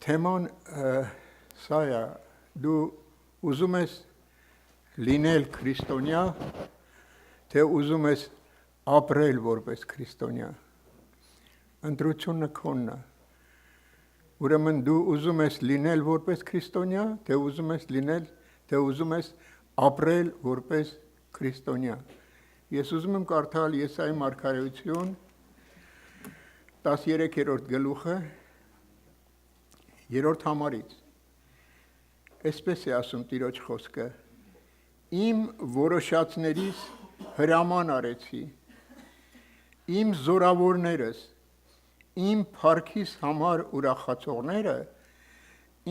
թեման սա է, դու ուզում ես լինել քրիստոնյա, թե ուզում ես ապրել որպես քրիստոնյա, ընտրությունը քոնն է, ուրեմն դու ուզում ես լինել որպես քրիստոնյա, թե ուզում ես ապրել որպես քրիստոնյա։ Ես ուզում եմ կարդալ Եսայի մարգարեություն 13-րդ գլուխը 3-րդ համարից։ Այսպես է ասում Տիրոջ խոսքը. Իմ որոշածներից հրաման արեցի, իմ զորավորներս, իմ փառքիս համար ուրախացողները,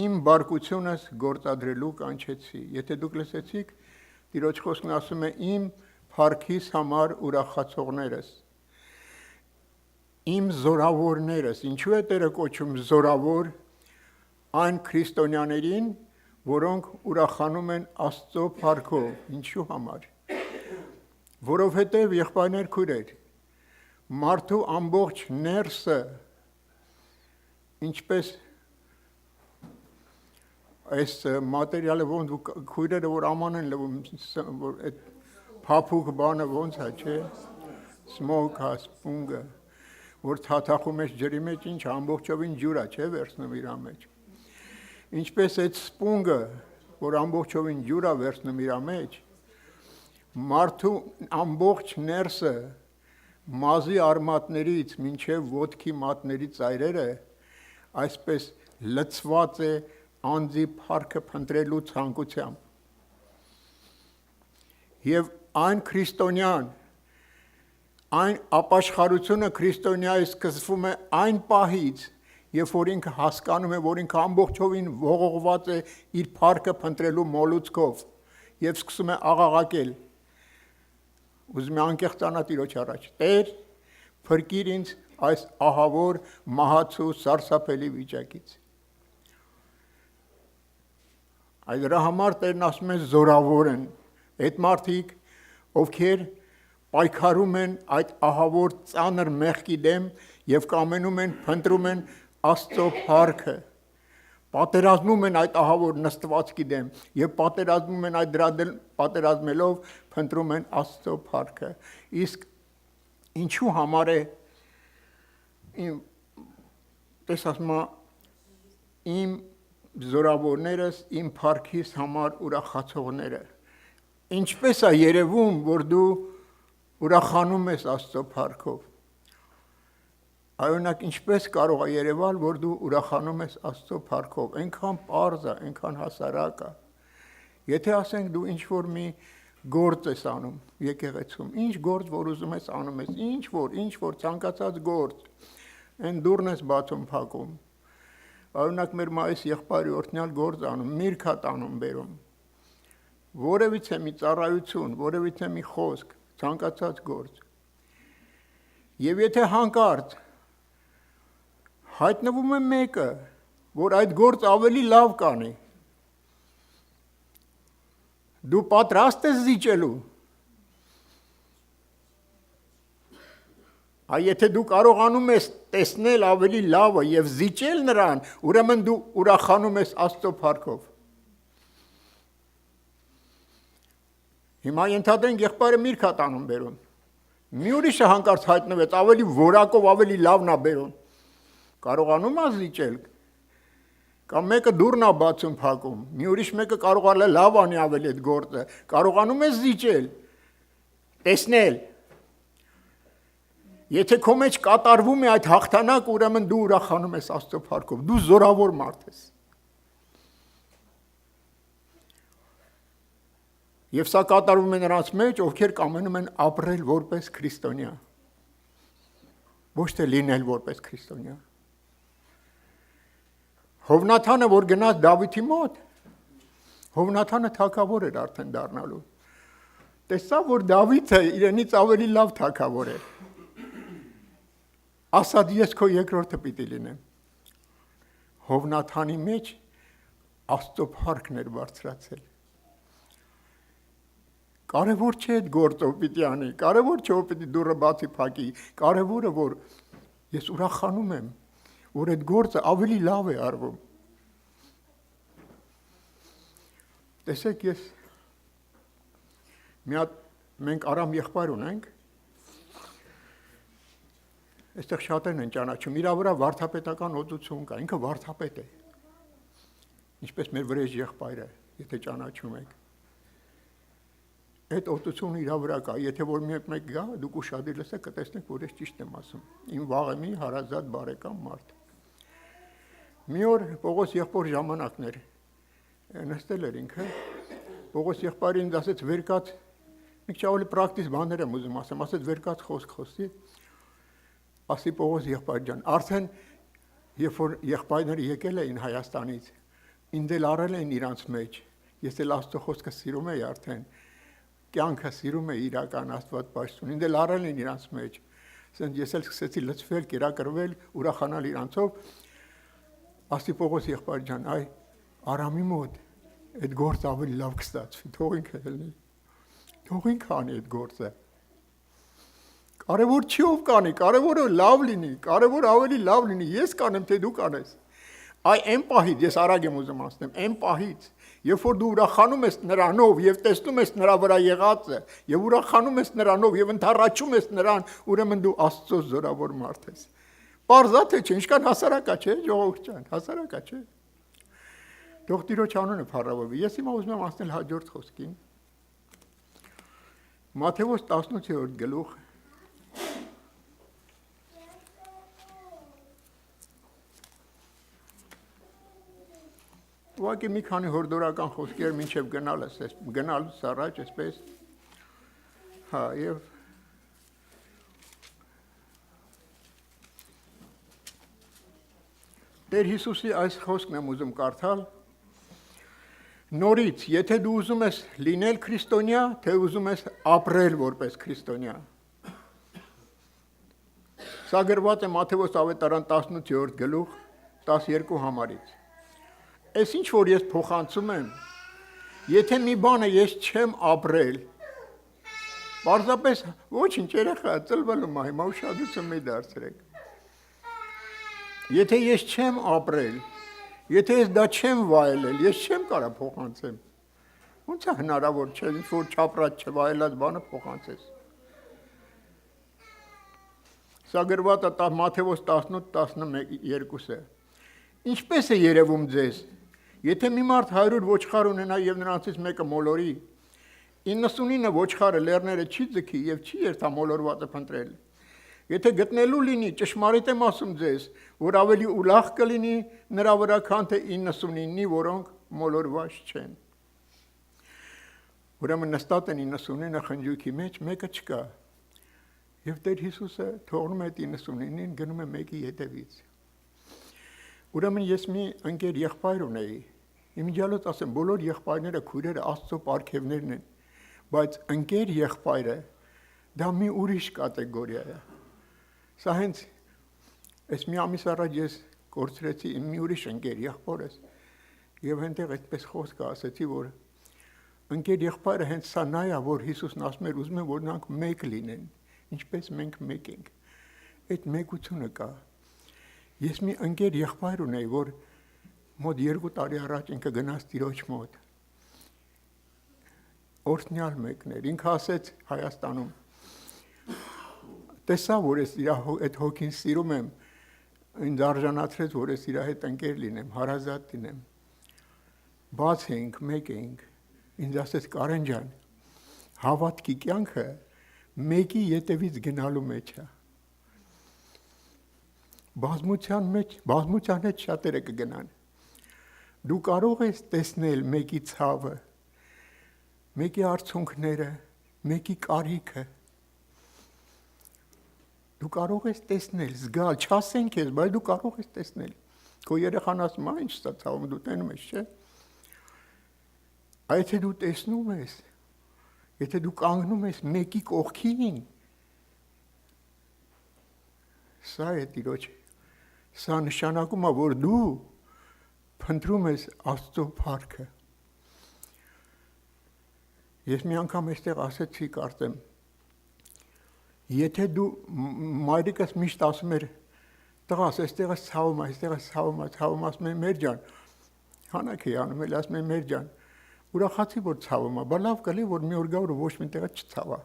իմ բարկությունս գործադրելու կանչեցի։ Եթե դուք լսեցիք, Տիրոջ խոսքն ասում է իմ փառքիս համար ուրախացողներս, իմ զորավորներս, ինչու է Տերը կոչում զորավոր այն քրիստոնյաներին, որոնք ուրախանում են Աստծո փառքով, ինչու համար, որովհետև եղբայրներ քույրեր, մարդու ամբողջ ներսը, ինչպես այս մատերիալը ոնց քույրերը որ աման են լվում, որ այդ փափուկ բանը ոնց է, չէ, սմոքը, սպունգը, որ թաթախում ես ջրի մեջ, ինչ ամբողջովին ջուր է, չէ, վերցնում իր մեջ։ Ինչպես այդ սպունգը, որ ամբողջովին ջուր է վերցնում իր մեջ, մարդու ամբողջ ներսը մազի արմատներից մինչև ոտքի մատների ծայրերը այսպես լցված է անձի փառքը փնտրելու ցանկությամբ։ Եվ այն քրիստոնյան, այն ապաշխարությունը քրիստոնյայի սկսվում է այն պահից, երբ որ ինքը հասկանում է, որ ինքը ամբողջովին ողողված է իր փառքը փնտրելու մոլուցքով եւ սկսում է աղաղակել։ Ուզում է անկեղծանա Տիրոջ առաջ. Տեր, փրկիր ինձ այս ահավոր մահացու սարսափելի վիճակից։ Այդ դրա համար Տերն ասում է զորավոր են այդ մարդիկ, ովքեր պայքարում են այդ ահավոր ծանր մեղքի դեմ եւ կամենում են, փնտրում են Աստծո փառքը, պատերազմում են այդ ահավոր նստվածքի դեմ եւ պատերազմում են այդ դրա դեմ պատերազմելով փնտրում են Աստծո փառքը։ Իսկ ինչու համար է ասում իմ զորավորներս, իմ փառքիս համար ուրախացողները։ Ինչպես է երևում, որ դու ուրախանում ես Աստծո փառքով։ Այօնակ ինչպես կարող է երևալ, որ դու ուրախանում ես Աստծո փառքով, այնքան պարզ է, այնքան հասարակ է։ Եթե ասենք դու ինչ-որ մի գործ ես անում եկեղեցում, ինչ գործ որ ուզում ես անում ես, ինչ-որ ցանկացած գործ, այն դուռն ես բացում փակում։ Օրինակ մեր մայիս եղբայրի օրհնյալ գործ անում, միրգ անում բերում։ Որևիցե մի ծառայություն, որևիցե մի խոսք, ցանկացած գործ։ Եվ եթե հանկարծ հայտնվում է մեկը, որ այդ գործ ավելի լավ կանի, դու պատրաստ ես զիջելու։ Եթե դու կարողանում ես տեսնել ավելի լավը եւ զիջել նրան, ուրեմն դու ուրախանում ես Աստծո փառքով։ Հիմա ենթադրենք եղբայրը միրգ անում բերում։ Մի ուրիշը հանկարծ հայտնվեց, ավելի որակով, ավելի լավն է բերում։ Կարողանում է զիջել։ Կամ մեկը դուռն է բացում փակում, մի ուրիշ մեկը կարող է լավ անի ավելի այդ գործը, կարողանում է զիջել, տեսնել։ Եթե քո մեջ կատարվում է այդ հաղթանակը, ուրեմն դու ուրախանում ես Աստծո փառքով, դու զորավոր մարդ ես։ Եվ սա կատարվում է նրանց մեջ, ովքեր կամենում են ապրել որպես քրիստոնյա, ոչ թե լինել որպես քրիստոնյա։ Հովնաթանը, որ գնաց Դավիթի մոտ, Հովնաթանը թագավոր էր արդեն դառնալու։ Տեսավ, որ Դավիթը իրենից ավելի լավ թագավոր էր։ Ասաց ես քո երկրորդը պիտի լինեմ։ Հովնաթանի մեջ Աստծո փառքն էր բարձրացել։ Կարևոր չէ այդ գործով պիտի անի, կարևոր չէ որ պիտի դուռը բացի փակի, կարևորը որ ես ուրախանում եմ, որ այդ գործը ավելի լավ է արվում։ Տեսեք, ես մի հատ մենք Արամ եղբայր ունենք, այստեղ շատերն են ճանաչում, իր վրա վարդապետական օծություն կա, ինքը վարդապետ է, ինչպես մեր վրեժ եղբայրը, եթե ճանաչում եք, այդ օծությունը իր վրա կա, եթե որ մեկ գա, դուք ուշադիր լսեք, կտեսնեք, որ ես ճիշտ եմ ասում, իմ վաղեմի հարազատ բարեկամ մարդ։ Մի օր Պողոս եղբոր ժամանակներ, նստել էր ինքը, Պողոս եղբայրին ասեց վեր կաց, մի քիչ ավելի պրակտիկ բաներ եմ ուզում ասեմ, ասեց վեր կաց խոսք խոսի, ասի Պողոս եղբայր ջան, արդեն երբ որ եղբայրները եկել էին Հայաստանից, ինձ էլ առել են իրանց մեջ, ես էլ Աստծո խոսքը սիրում եի արդեն, կյանքը սիրում էի իրական Աստված պաշտուն, ինձ էլ առել են իրանց մեջ, ես էլ սկսեցի լցվել, կերակրվել, ուրախանալ իրանցով, ասի Պողոս եղբայր ջան, այ Արամի մոտ այդ գործը ավելի լավ կստացվի, թող ինքը ելնի, թող ինքը անի այդ գործը։ Կարևոր չի ով կանի, կարևորը լավ լինի, կարևոր ավելի լավ լինի, ես կանեմ, թե դու կանես։ Այ այն պահից, ես արագ եմ ուզում ասեմ, այն պահից, երբ որ դու ուրախանում ես նրանով եւ տեսնում ես նրա վրա եղածը, եւ ուրախանում ես նրանով եւ ընթառաջում ես նրան, ուրեմն դու Աստծո զորավոր մարդ ես։ Պարզա թե չէ, ինչքան հասարակա չէ, ժողովուրդ ջան, հասարակա չէ։ Թող Տիրոջ անունը փառավորվի։ Ես հիմա ուզում եմ ասել հաջորդ խոսքին։ Մատթեոս 18-րդ գլուխ Ուղղակի մի քանի հորդորական խոսքեր մինչև գնալուց առաջ, այսպես, հա, եւ Տեր Հիսուսի այս խոսքն եմ ուզում կարդալ, նորից, եթե դու ուզում ես լինել քրիստոնյա, թե ուզում ես ապրել որպես քրիստոնյա։ Սա գրված է Մատթեոս ավետարան 18-րդ գլուխ 12 համարից։ Այս ինչ որ ես փոխանցում եմ, եթե մի բանը ես չեմ ապրել, պարզապես ոչինչ երեխա ծլվելու մա հիմա ուշադրություն մի դարձրեք։ Եթե ես չեմ ապրել, եթե ես դա չեմ վայելել, ես չեմ կարա փոխանցեմ։ Ոնց է հնարավոր չէ, ինչ որ չապրած չվայելած բանը փոխանցես։ Սա գրված է Մատթեոս 18-11-2-ը։ Ինչպես է երևում ձեզ, եթե մի մարդ 100 ոչխար ունենա եւ նրանցից մեկը մոլորի, 99 ոչխարը լեռները չի ձգի եւ չի երթամոլորվածը փնտրել։ Եթե գտնելու լինի, ճշմարիտ եմ ասում ձեզ, որ ավելի ուրախ կլինի նրա վրա, քան թե 99-ի, որոնք մոլորված չեն։ Ուրեմն նստած են 99 խնջույքի մեջ, մեկը չկա։ Եվ Տեր Հիսուսը թողնում է 99-ին, գնում է մեկի ետևից։ Ուրեմն ես մի ընկեր եղբայր ունեի, իմիջիալոց ասեմ, բոլոր եղբայրները քույրերը Աստծո պարգևներն են, բայց ընկեր եղբայրը դա մի ուրիշ կատեգորիա է։ Սա հենց այս մի ամիս առաջ ես կորցրեցի իմ մի ուրիշ ընկեր եղբորս եւ այնտեղ այդպես խոսքը ասեցի, որ ընկեր եղբայրը հենց սա նա է, որ Հիսուսն ասում էր, ուզում է որ նրանք մեկ լինեն, ինչպես մենք մեկ ենք։ Այդ մեկությունը կա։ Ես մի ընկեր եղբայր ունեի, որ մոտ 2 տարի առաջ ինքը գնաց Տիրոջ մոտ։ Օրհնյալ մեկն էր, ինքը ասեց Հայաստանում տեսա, որ ես իր այդ հոգին սիրում եմ, ինձ արժանացրեց, որ ես իր հետ ընկեր լինեմ, հարազատ լինեմ։ Բաց էինք, մեկ էինք, ինձ ասեց Կարեն ջան, հավատքի կյանքը մեկի ետևից գնալու մեջ է։ Բազմության հետ շատերը կգնան։ Դու կարող ես տեսնել մեկի ցավը, մեկի արցունքները, մեկի կարիքը։ Դու կարող ես տեսնել, զգալ, չասեն քեզ, բայց դու կարող ես տեսնել։ Քո երեխան ասում է, ինչ ստա ցավում, դու տենում ես, չէ՞։ Այդ դու տեսնում ես, եթե դու կանգնում ես մեկի կողքին, սա է Տիրոջ, սա նշանակում է, որ դու փնտրում ես Աստծո փառքը։ Ես մի անգամ այստեղ ասեցի, կարծեմ, եթե դու մայրիկս միշտ ասում էր, տղաս, այստեղ ես ցավում, այստեղ ես ցավում, ասում եմ մեր ջան, հանակ էի անում, էլ ասում եմ մեր ջան, ուրախացի որ ցավում է, բայց լավ կլի որ մի օր գա որ ոչ մի տեղը չցավա։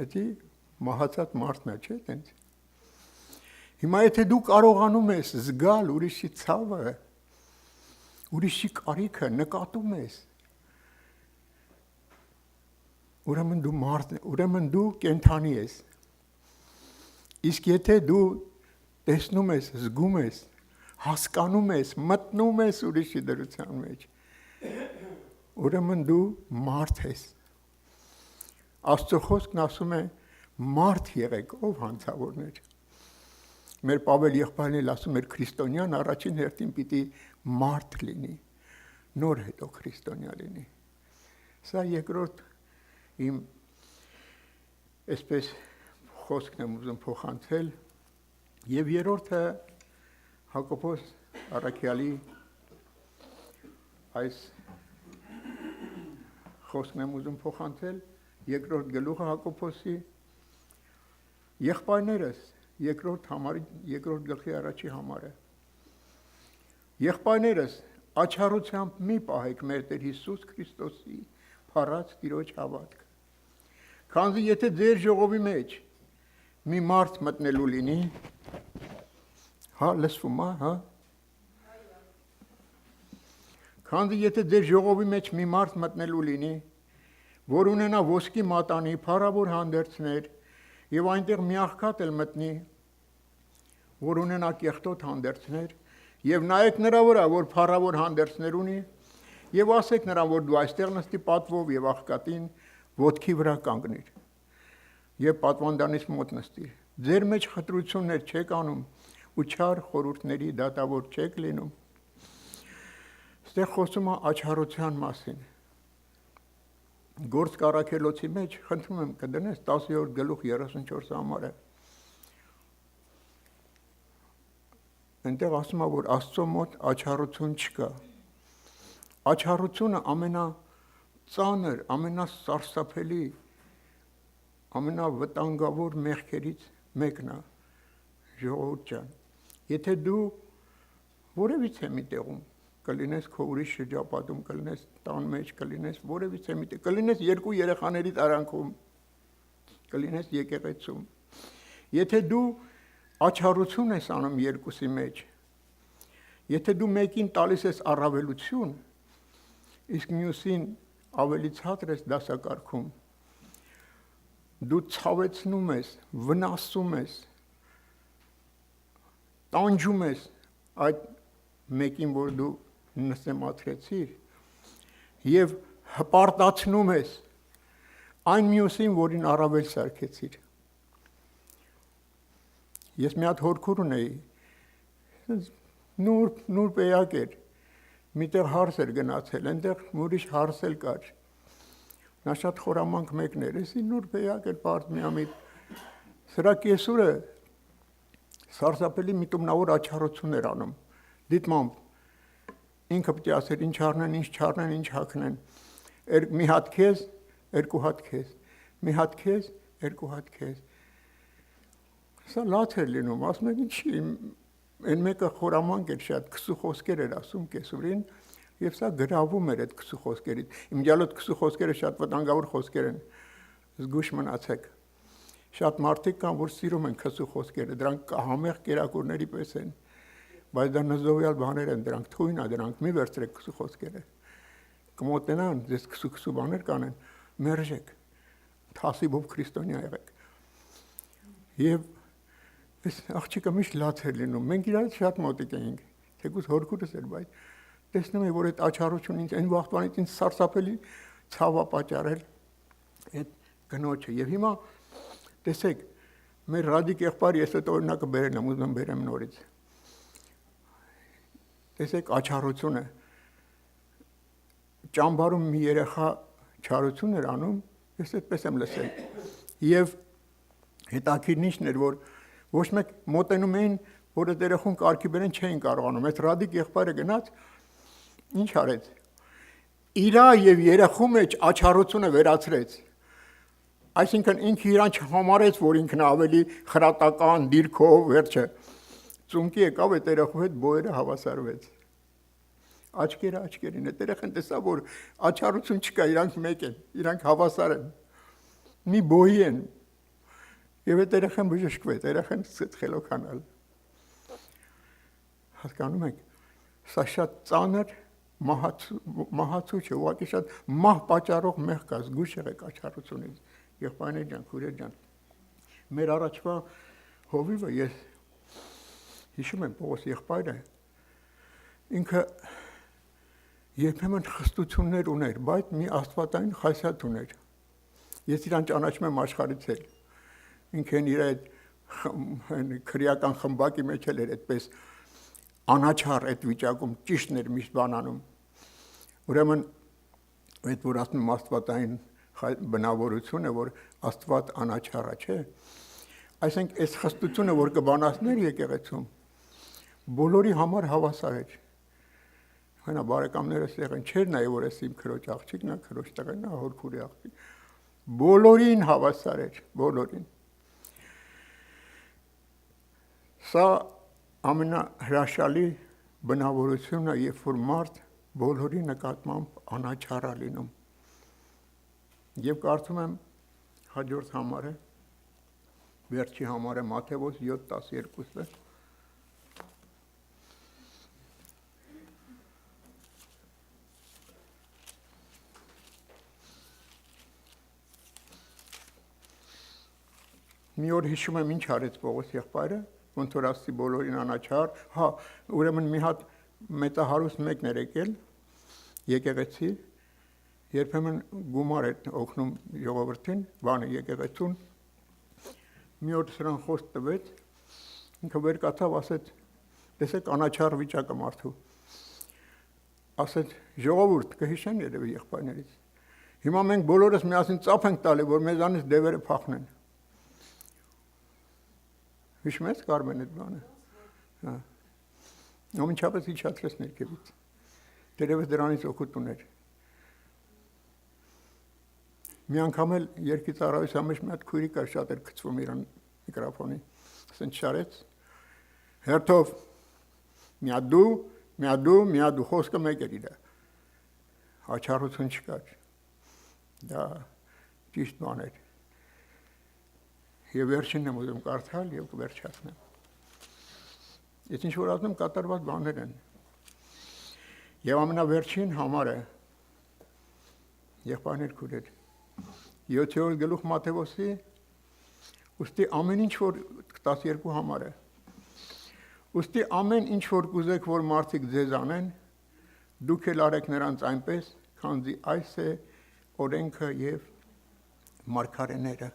Էդի մահացած մարդն է, չէ՞ տենց։ Հիմա եթե դու կարողանում ես զգալ ուրիշի ցավը, ուրիշի կարիքը նկատում ես, ուրեմն դու մարդ, ուրեմն դու կենդանի ես։ Իսկ եթե դու տեսնում ես, զգում ես, հասկանում ես, մտնում ես ուրիշի դրության մեջ, ուրեմն դու մարդ ես։ Աստծո խոսքն ասում է մարդ եղեք, ով հանցավորներ։ Մեր Պավել եղբայրն էլ ասում էր քրիստոնյան առաջին հերթին պիտի մարդ լինի, նոր հետո քրիստոնյա լինի։ Սա երկրորդ իմ այսպես խոսքն եմ ուզում փոխանցել եւ երրորդը Հակոբոս առաքյալի այս խոսքն եմ ուզում փոխանցել երկրորդ գլուխը Հակոբոսի եղբայրներս երկրորդ գլխի առաջի համարը եղբայրներս աչառությամբ մի պահեք մեր Տեր Հիսուս Քրիստոսի փառած Տիրոջ հավատքը քանզի եթե ձեր ժողովի մեջ մի մարդ մտնելու լինի հա լսվում է հա քանզի եթե ձեր ժողովի մեջ մի մարդ մտնելու լինի որ ունենա ոսկի մատանի փառավոր հանդերձներ եւ այնտեղ մի աղքատ էլ մտնի որ ունենա կեղտոտ հանդերձներ եւ նայեք նրա վրա որ փառավոր հանդերձներ ունի եւ ասեք նրան որ դու այստեղ նստի պատվով եւ աղքատին ոտքի վրա կանգնիր եւ պատվանդանից մոտ նստիր ձեր մեջ խտրություններ չեք անում ու չար խորհուրդների դատավոր չեք լինում ստեղ խոսում է աչառության մասին Գործ Կարաքելոցի մեջ խնդրում եմ կդնես 10-րդ գլուխ 34 համարը Այնտեղ ասում է որ Աստծո մոտ աչառություն չկա Աչառությունը ամենածանր, ամենասարսափելի, ամենավտանգավոր մեղքերից մեկն է ժողովուրդ ջան Եթե դու որևիցե մի տեղում կլինես քո ուրիշ շրջապատում, կլինես տան մեջ, կլինես որևիցե մի տեղ, կլինես երկու երեխաների տարանքում, կլինես եկեղեցում։ Եթե դու աչառություն ես անում երկուսի մեջ, եթե դու մեկին տալիս ես առավելություն, իսկ մյուսին ավելի ցածր ես դասակարգում, դու ցավեցնում ես, վնասում ես, տանջում ես այդ մեկին, որ դու նսեմացրեցիր եւ հպարտացնում ես այն մյուսին, որին առավել սարքեցիր։ Ես մի հատ հորքուր ունեի, նուրբ էակ էր, միտեղ հարս էր գնացել, այնտեղ ուրիշ հարս էլ կար։ Նա շատ խորամանկ մեկն էր, էսի նուրբ էակ էր բարդ միամիտ։ Սրա կեսուրը սարսափելի միտումնավոր աչառություն էր անում։ Դիտմամբ ինքը պետք է ասեր ինչ առնեն, ինչ չառնեն, ինչ հագնեն։ Մի հատ քեզ, երկու հատ քեզ։ Մի հատ քեզ, երկու հատ քեզ։ Սա լաց էր լինում, ասում եք ինչի, այն մեկը խորամանկ էր շատ, քսու խոսքեր էր ասում կեսուրին, եւ սա գրավում էր այդ քսու խոսքերից։ Իմ ջալոտ քսու խոսքերը շատ վտանգավոր խոսքեր են։ Զգուշ մնացեք։ Շատ մարդիկ կան, որ սիրում են քսու խոսքերը, դրանք համեղ կերակուրների պես են։ Բայց դա նզովյալ բաներ են դրանք, թույն է դրանք, մի վերցրեք քսու խոսքերը։ Կմոտնան, ձեզ քսու բաներ կանեն, մերժեք, թասիբով քրիստոնյա եղեք։ Եվ այս աղջիկը միշտ լաց էր լինում, մենք իրար շատ մոտիկ էինք, թեկուզ հորքուրս էր, բայց տեսնում եմ, որ այդ աչառությունը ինձ այն վաղտվանից ինձ սարսափելի ցավ է պատճառել այդ գնոջը։ Եվ հիմա տեսեք, մեր Ռադիկ եղբայրը ես այդ օրինակը բերել եմ, ուզում բերեմ նորից։ Տեսեք աչառությունը ճամբարում մի երեխա չարություն էր անում, ես այդպես եմ լսել։ Եվ հետաքրքիրն ինչն էր, որ ոչ մեկ մոտենում էին, որ այդ երեխուն կարգի բերեն չէին կարողանում։ Այդ Ռադիկ եղբայրը գնաց, ինչ արեց։ Իրա եւ երեխու մեջ աչառությունը վերացրեց։ Այսինքն ինքը իրան չհամարեց, որ ինքն ավելի խրատական դիրքով վերջը ծունկի եկավ այդ երեխու հետ բոյերը հավասարվեց։ աչքերին, այդ երեխան տեսա, որ աչառություն չկա, իրանք մեկ են, իրանք հավասար են, մի բոյի են, և այդ երեխան բժշկվեց, երեխան խելոքանալ, հասկանում եք, սա շատ ծանր մահացու չէ, ուղղակի շատ մահ պատճառող մեղք կա, զգույշ եղեք աչառությունից, եղբայրներ ջան, քույրեր ջան, մեր առաջվա հովիվը ես հիշում եմ Պողոս եղբայրը, ինքը երբեմն խստություններ ուներ, բայց մի աստվածային խասյաթ ուներ, ես իրան ճանաչում եմ աշխարհից էլ, ինքը իր այդ քրեական խմբակի մեջ էլ էր այդպես անաչառ այդ վիճակում, ճիշտն էր միշտ բանանում, ուրեմն այդ որ ասում եմ աստվածային բնավորությունը, որ աստված անաչառ է, չէ, այսինքն այս խստությունը, որ կբանացներ եկեղեցում, բոլորի համար հավասար էր, հենա բարեկամներս եղեն, չէր նայ, որ ես իմ քրոջ աղջիկն է, քրոջ տղեն է, հոր քուրի աղջիկ, բոլորին հավասար էր, բոլորին, սա ամենահրաշալի բնավորությունը, երբ որ մարդ բոլորի նկատմամբ անաչառ է լինում։ Եվ կարծում եմ հաջորդ համարը, վերջի համարը Մատթեոս 7:12-ը, մի օր հիշում եմ ինչ արեց Պողոս եղբայրը, ոնց որ ասի բոլորին անաչառ, հա, ուրեմն մի հատ մեծահարուստ մեկն էր եկել եկեղեցի, երբեմն գումար էր օգնում ժողովրդին, բանը եկեղեցուն, մի օր սրան խոսք տվեց, ինքը վեր կացավ, ասեց, տեսեք անաչառ վիճակը մարդու, ասեց, ժողովուրդ կհիշեն երևի եղբայրներից, հիմա մենք բոլորս միասին ծափ ենք տալի, որ մեզանից դևերը փախնեն, հիշում ես Կարմեն այդ բանը, ամենչապես իջացրեց ներքևից, դերևս դրանից օգուտ ուներ, մի անգամ էլ երկի ծառայության մեջ մի հատ քույրի կար շատ էր գցվում իրան միկրոֆոնի, ասենց շարեց, հերթով միադու խոսքը մեկ էր իրա, աչառություն չկար, դա ճիշտ բան էր, և վերջինն եմ ուզում կարդալ և կվերջացնեմ, ես ինչ որ ասում կատարված բաներ են, և ամենավերջին համարը, եղբայրներ քույրեր, 7-րդ գլուխ Մատթեոսի, ուստի ամեն ինչ որ 12 համարը, ուստի ամեն ինչ որ կուզեք, որ մարդիկ ձեզ անեն, դուք էլ արեք նրանց այնպես, քանզի այս է օրենքը և մարգարեները։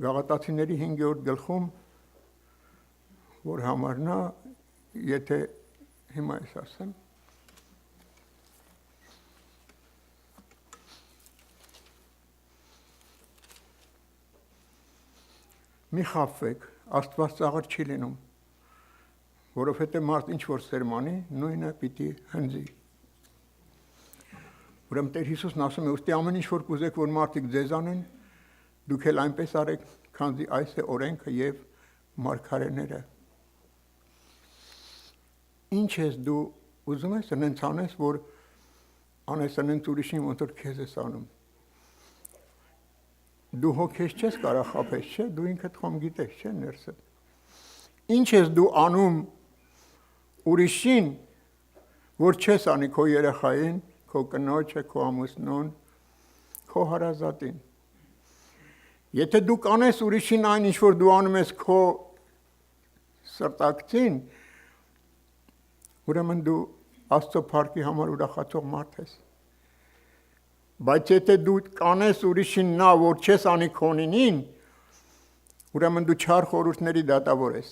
Գաղատացիների 5-րդ գլխում, որ համարն է, եթե հիմա ես ասեմ, մի խաբվեք, Աստված ծաղր չի լինում, որովհետև մարդ ինչ որ սերմանի, նույնը պիտի հնձի։ Ուրեմն Տեր Հիսուսն ասում է, ուստի ամեն ինչ որ կուզեք, որ մարդիկ ձեզ անեն, դուք էլ այնպես արեք, քանզի այս է օրենքը և մարգարեները։ Ինչ ես դու ուզում ես նենց անես, որ անես նենց ուրիշին, ոնց որ քեզ ես անում։ Դու հոգես չես կարող խաբես, չէ, դու ինքդ խոմ գիտես, չէ, ներսդ։ Ինչ ես դու անում ուրիշին, որ չես անի քո երեխային, քո կնոջը, քո ամուսնուն, քո հարազատին։ Եթե դու կանես ուրիշին այն, ինչ որ դու անում ես քո սրտակցին, ուրեմն դու Աստծո փառքի համար ուրախացող մարդ ես։ Բայց եթե դու կանես ուրիշին նա, որ չես անի քոնինին, ուրեմն դու չար խորհուրդների դատավոր ես։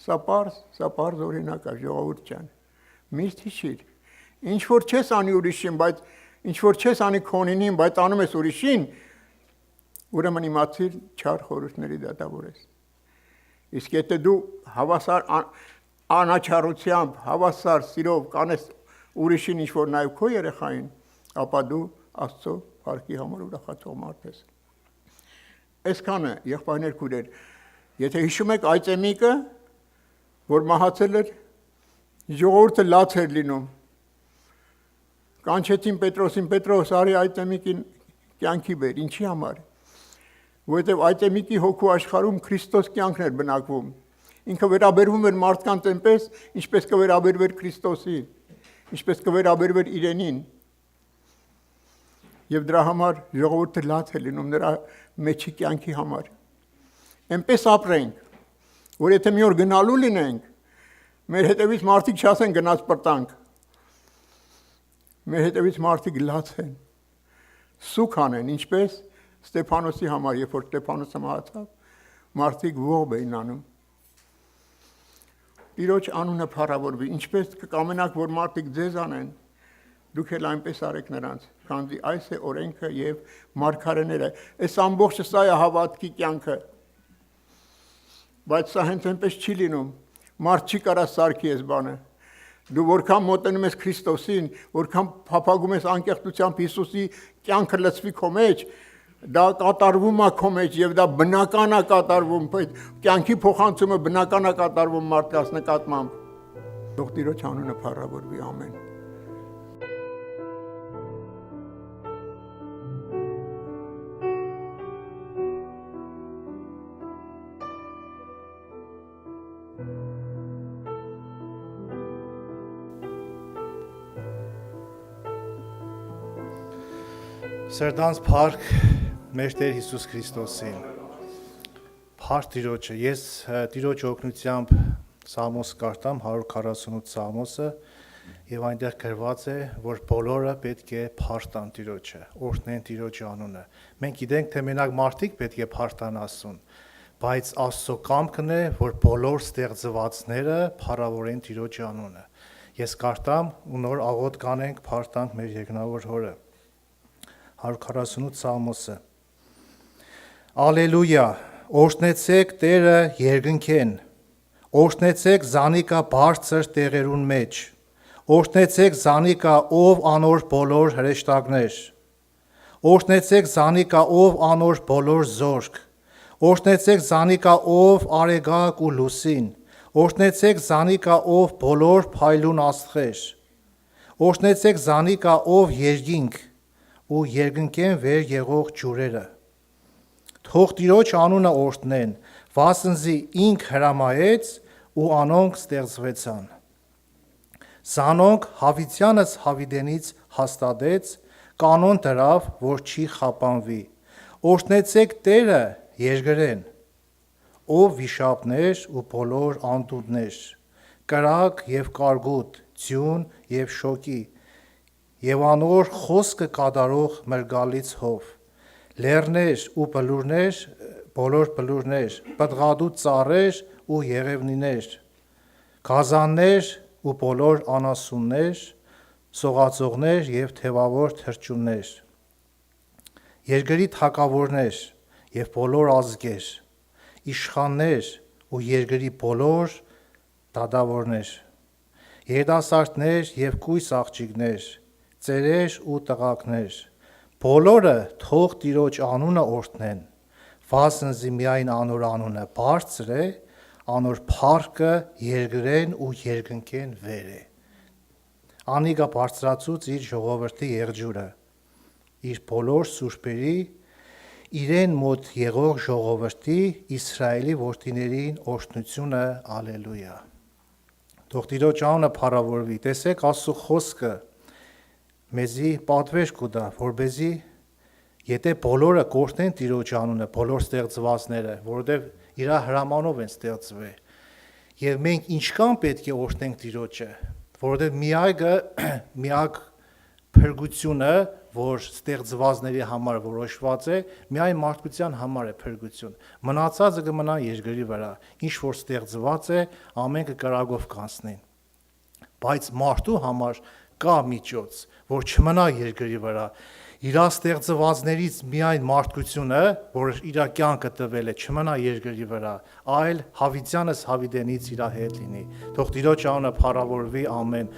Սա պարզ օրինակ է, ժողովուրդ ջան։ Միշտ հիշիր, ինչ որ չես անի ուրիշին, բայց ինչ որ չես անի քոնինին, բայց անում ես ուրիշին, ուրեմն իմացիր չար խորհուրդների դատավոր ես։ Իսկ եթե դու հավասար անաչառությամբ, հավասար սիրով կանես ուրիշին ինչ որ նաև քո երեխային, ապա դու Աստծո փառքի համար ուրախացող մարդ ես։ Այսքանը եղբայրներ քույրեր, եթե հիշում եք այծեմիկը, որ մահացել էր, ժողովուրդը լաց էր լինում։ Կանչեցին Պետրոսին, Պետրոս, արի Այտեմիկին կյանքի բեր, ինչի համար։ Որովհետև Այտեմիկի հոգու աշխարհում Քրիստոս կյանքն էր բնակվում։ Ինքը վերաբերվում էր մարդկանց այնպես, ինչպես կվերաբերվեր Քրիստոսին, ինչպես կվերաբերվեր իրենին։ Եվ դրա համար ժողովուրդը լաց է լինում նրա մեջի կյանքի համար։ Այնպես ապրենք, որ եթե մի օր գնալու լինենք, մեր հետևից մարդիկ չասեն գնաց պրտանք։ Մեր հետևից մարդիկ լաց են, սուք անեն, ինչպես Ստեփանոսի համար, երբ որ Ստեփանոսը մահացավ, մարդիկ ողբ էին անում։ Տիրոջ անունը փառավորվի, ինչպես կկամենաք, որ մարդիկ ձեզ անեն, դուք էլ այնպես արեք նրանց, քանզի այս է օրենքը եւ մարգարեները։ Այս ամբողջը սա է հավատքի կյանքը։ Բայց սա հենց այնպես չի լինում։ Մարդ չի կարա սարքի այս բանը։ Դու որքան մոտենում ես Քրիստոսին, որքան փափագում ես անկեղծությամբ Հիսուսի կյանքը լցվի քո մեջ, դա կատարվում է քո մեջ եւ դա բնական է կատարվում, կյանքի փոխանցումը բնական է կատարվում մարդկանց նկատմամբ։ Թող Տիրոջ անունը փառավորվի, ամեն։ Սերդանց փառք մեր Տեր Հիսուս Քրիստոսին։ Փառք Տիրոջը։ Ես Տիրոջ օգնությամբ Սաղմոս կարդամ 148 Սաղմոսը եւ այնտեղ գրված է, որ բոլորը պետք է փառտան Տիրոջը, օրհնեն Տիրոջի անունը։ Մենք գիտենք, թե մենակ մարդիկ պետք է փառտան Աստծուն, բայց Աստծո կամքն է, որ բոլոր ստեղծվածները փառավորեն Տիրոջի անունը։ Ես կարդամ ու նոր աղոթ կանենք փառտանք մեր երկնավոր Հորը։ 148 Սաղմոսը։ Ալելույա, օրհնեցեք Տերը երկնքեն, օրհնեցեք Զանիկա բարձր տեղերուն մեջ, օրհնեցեք Զանիկա ով անոր բոլոր հրեշտակներ, օրհնեցեք Զանիկա ով անոր բոլոր զորք, օրհնեցեք Զանիկա ով արեգակ ու լուսին, օրհնեցեք Զանիկա ով բոլոր փայլուն աստղեր, օրհնեցեք Զանիկա ով երկինք ու երկնքեն վեր եղող ջուրերը։ Թող Տիրոջ անունը օրհնեն, վասնզի ինք հրամայեց ու անոնք ստեղծվեցան։ Զանոնք Հավիտյանս Հավիդենից հաստատեց, կանոն դրավ, որ չի խապանվի։ Օրհնեցեք Տերը երկրեն, ով վիշապներ ու բոլոր անդունդներ, կրակ եւ կարգուտ, ձյուն եւ շոկի, եւ անոր խոսքը կատարող մրգալից հով, լեռներ ու բլուրներ, բոլոր բլուրներ, պտղադու ծառեր ու եղևնիներ, գազաններ ու բոլոր անասուններ, սողացողներ եւ թևավոր թրջուններ, երկրի թագավորներ եւ բոլոր ազգեր, իշխաններ ու երկրի բոլոր դադավորներ, երիտասարդներ եւ կույս աղջիկներ, ծերեր ու տղակներ, բոլորը թող Տիրոջ անունը օրհնեն, վասնզի միայն անոր անունը բարձր է, անոր փառքը երկրեն ու երկնքեն վեր է։ Անիկա բարձրացուց իր ժողովրդի եղջյուրը, իր բոլոր սուրբերի, իրեն մոտ եղող ժողովրդի Իսրայելի որդիներին օրհնությունը, ալելույա։ Թող Տիրոջ անունը փառավորվի, տեսեք Աստծո խոսքը մեզի պատվեր կուտա, որբեզի եթե բոլորը կորտնեն Տիրոջ անունը, բոլոր ստեղծվածները, որովհետև իր հրամանով են ստեղծվել, եւ մենք ինչքան պետք է օրհնենք Տիրոջը, որովհետև միակ փրկությունը, որ ստեղծվածների համար որոշված է, միայն մարդկության համար է փրկություն։ Մնացածը կմնա երկրի վրա, ինչ որ ստեղծված է, ամեն կրակով կանցնեն։ Բայց մարդու համար կա միջոց, որ չմնա երկրի վրա, իր ստեղծվածներից միայն մարդկությունը, որ իր կյանքը տվել է, չմնա երկրի վրա, այլ Հավիտյանս Հավիդենից իր հետ լինի։ Թող Տիրոջ անունը փառավորվի, ամեն։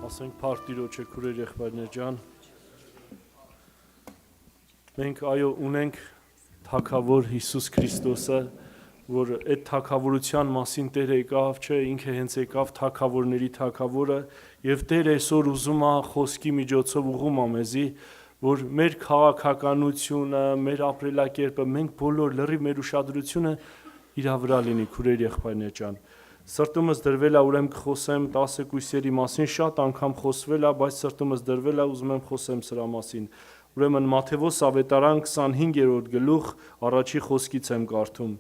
Ասենք Փառք Տիրոջը քուրեր եղբայրներ ջան։ Մենք այո ունենք Թագավոր Հիսուս Քրիստոսը, որ այդ թագավորության մասին Տերը եկավ, չէ, ինքը հենց եկավ թագավորների թագավորը, եւ Տերը այսօր ուզում է խոսքի միջոցով ուղղում է մեզի, որ մեր քաղաքականությունը, մեր ապրելակերպը, մենք բոլոր լրիվ մեր ուշադրությունը իր վրա լինի քուրեր եղբայրներ ջան։ Սրտումս դրվել է, ուրեմն կխոսեմ 10 կույսերի մասին, շատ անգամ խոսվել է, բայց սրտումս դրվել է, ուզում եմ խոսեմ սրա մասին։ Ուրեմն Մատթեոս ավետարան 25-րդ գլուխ առաջի խոսքից եմ կարդում։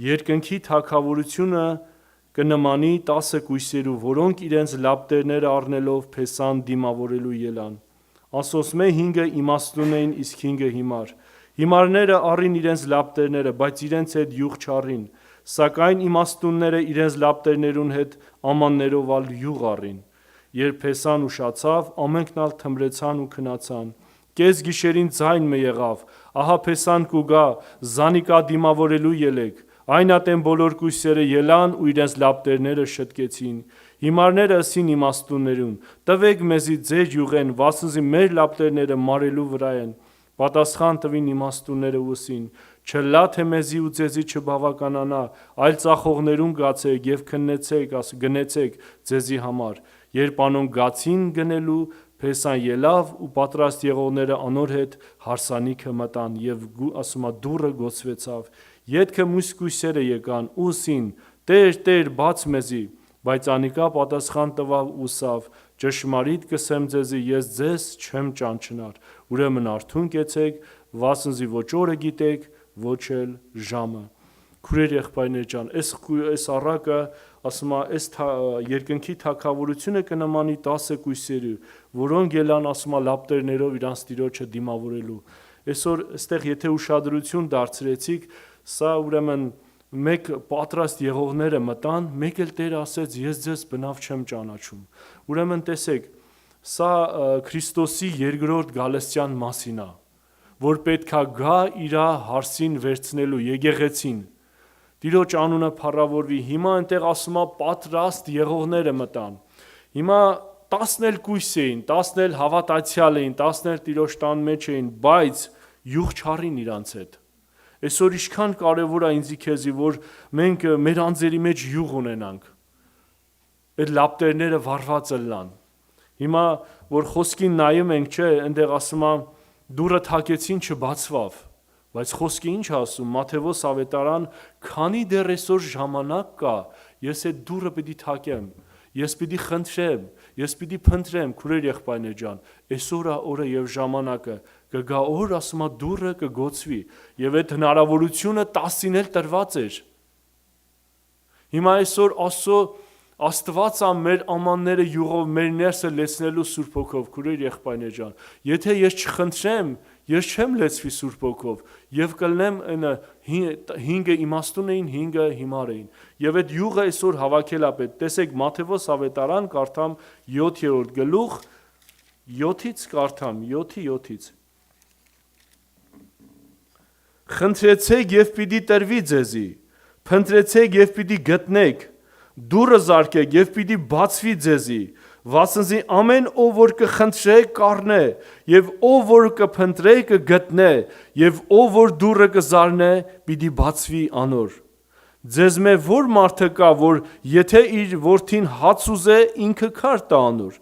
Երկնքի թագավորությունը կնմանի 10 կույսերու, որոնք իրենց լապտերները առնելով փեսան դիմավորելու ելան։ Ասոսմե 5-ը իմաստուն էին, իսկ 5-ը հիմար։ Հիմարները առին իրենց լապտերները, բայց իրենց հետ յուղ չառին, սակայն իմաստունները իրենց լապտերներուն հետ ամաններով ալ յուղ առին։ Երբ փեսան ուշացավ, ամենքն ալ թմրեցան ու քնացան։ Կես գիշերին ձայն մը եղավ, ահա փեսան կուգա, զանիկա դիմավորելու ելեք։ Այն ատեն բոլոր կույսերը ելան ու իրենց լապտերները շտկեցին։ Հիմարները ըսին իմաստուններուն. տվեք մեզի ձեր յուղեն, վասնզի մեր լապտերները մարելու վրա են։ Պատասխան տվին իմաստունները ու ըսին. չլա թե մեզի ու ձեզի չբավականանա, այլ ծախողներուն գացեք եւ գնեցեք ձեզի համար։ Երբ անոնք գացին գնելու, Փեսան ելավ ու պատրաստ եղողները անոր հետ հարսանիքը մտան եւ ասում է դուռը գոցվեցավ։ Ետքը մյուս կույսերը եկան ու ուսին. Տեր, բաց մեզի, բայց անիկա պատասխան տվավ ուսավ. ճշմարիտ կսեմ ձեզի, ես ձեզ չեմ ճանչնար։ Ուրեմն արթուն կեցեք, վասնզի ոչ օրը գիտեք, ոչ էլ ժամը։ Քուրեր եղբայրներ ջան, այս առակը ասում է, այս երկնքի թագավորությունը կնմանի 10 կույսերի, որոնք ելան ասում է լապտերներով իրանց Տիրոջը դիմավորելու։ Այսօր այստեղ եթե ուշադրություն դարձրեցիք, սա ուրեմն մեկ պատրաստ եղողները մտան, մեկ էլ Տերը ասեց, ես ձեզ բնավ չեմ ճանաչում։ Ուրեմն տեսեք, սա Քրիստոսի երկրորդ գալստյան մասին է, որ պետքա գա իր հարսին վերցնելու եկեղեցին։ Տիրոջ անունը փառավորվի։ Հիմա այնտեղ ասում է պատրաստ եղողները մտան։ Հիմա 10 կույս էին, 10 հավատացյալ էին, 10 Տիրոջ տան մեջ էին, բայց յուղ չառին իրանց հետ։ Այսօր ինչքան կարևոր է ինձի քեզի, որ մենք մեր անձերի մեջ յուղ ունենանք։ Այդ լապտերները վառված լան։ Հիմա որ խոսքին նայում ենք, չէ, այնտեղ ասում է դուռը թակեցին չբացվավ, բայց խոսքը ինչ ասում, Մատթեոս ավետարան, քանի դեռ այսօր ժամանակ կա, ես այդ դուռը պիտի թակեմ, ես պիտի խնդրեմ, ես պիտի փնտրեմ, քուրեր եղբայրներ ջան, այսօր է օրը եւ ժամանակը, կգա օր, ասում է դուռը կգոցվի, եւ այդ հնարավորությունը 10-ին էլ տրված էր։ Հիմա այսօր Աստված է մեր ամանները յուղով, մեր ներսը լեցնելու Սուրբ Հոգով, քուրեր եղբայրներ ջան։ Եթե ես չխնդրեմ, ես չեմ լեցվի Սուրբ Հոգով եւ կլնեմ 5-ը իմաստուն էին, 5-ը հիմար էին։ Եվ այդ յուղը այսօր հավաքել է պետք։ Տեսեք Մատթեոս ավետարան կարդամ 7-րդ գլուխ 7-ից կարդամ 7-ից։ Խնդրեցեք եւ պիտի տրվի ձեզի, փնտրեցեք եւ պիտի գտնեք, դուռը զարկեք եւ պիտի բացվի ձեզի, վասնզի ամեն ով որ կխնդրե կառնե, եւ ով որ կփնտրե կգտնե, եւ ով որ դուռը կզարնե, պիտի բացվի անոր։ Ձեզ մե որ մարդը կա, որ եթե իր որդին հաց ուզե, ինքը քար տա անոր,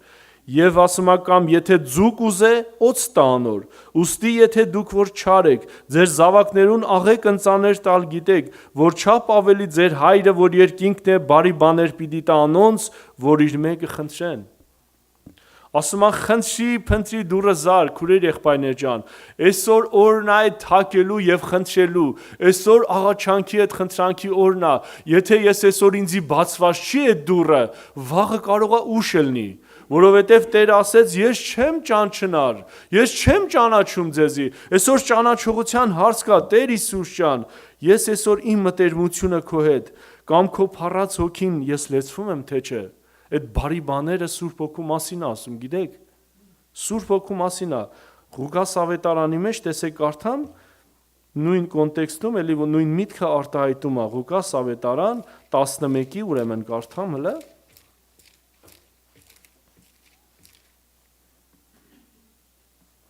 եւ ասում է կամ եթե ձուկ ուզե, օծ տա անոր, ուստի եթե դուք որ չարեք, ձեր զավակներուն աղեք ընծաներ տալ գիտեք, որ չափ ավելի ձեր հայրը, որ երկինքն է, բարի բաներ պիտի տա անոնց, որ իր մեկը խնդրեն։ Ասում է խնդրի, փնտրի դուռը զար, քուրեր եղբայրներ ջան, այսօր օրն է թակելու եւ խնդրելու, այսօր աղաչանքի այդ խնդրանքի օրն է, եթե ես այսօր ինձի բացված չի այդ դուռը, վաղը կարող է ուշ լինի, որովհետև Տերը ասեց, ես չեմ ճանչնար, ես չեմ ճանաչում ձեզի, այսօր ճանաչողության հարց կա, Տեր Հիսուս ջան, ես այսօր իմ մտերմությունը քո հետ, կամ քո փառած հոգին ես լեցվում եմ, թե չէ, այդ բարի բաները Սուրբ Հոգու մասին ասում, գիտեք, Սուրբ Հոգու մասին է, Ղուկաս ավետարանի մեջ տեսեք կարդամ, նույն կոնտեքստում, էլի նույն միտքը արտահայտում է, Ղուկաս ավետարան 11-ի ուրեմն կարդամ հլը,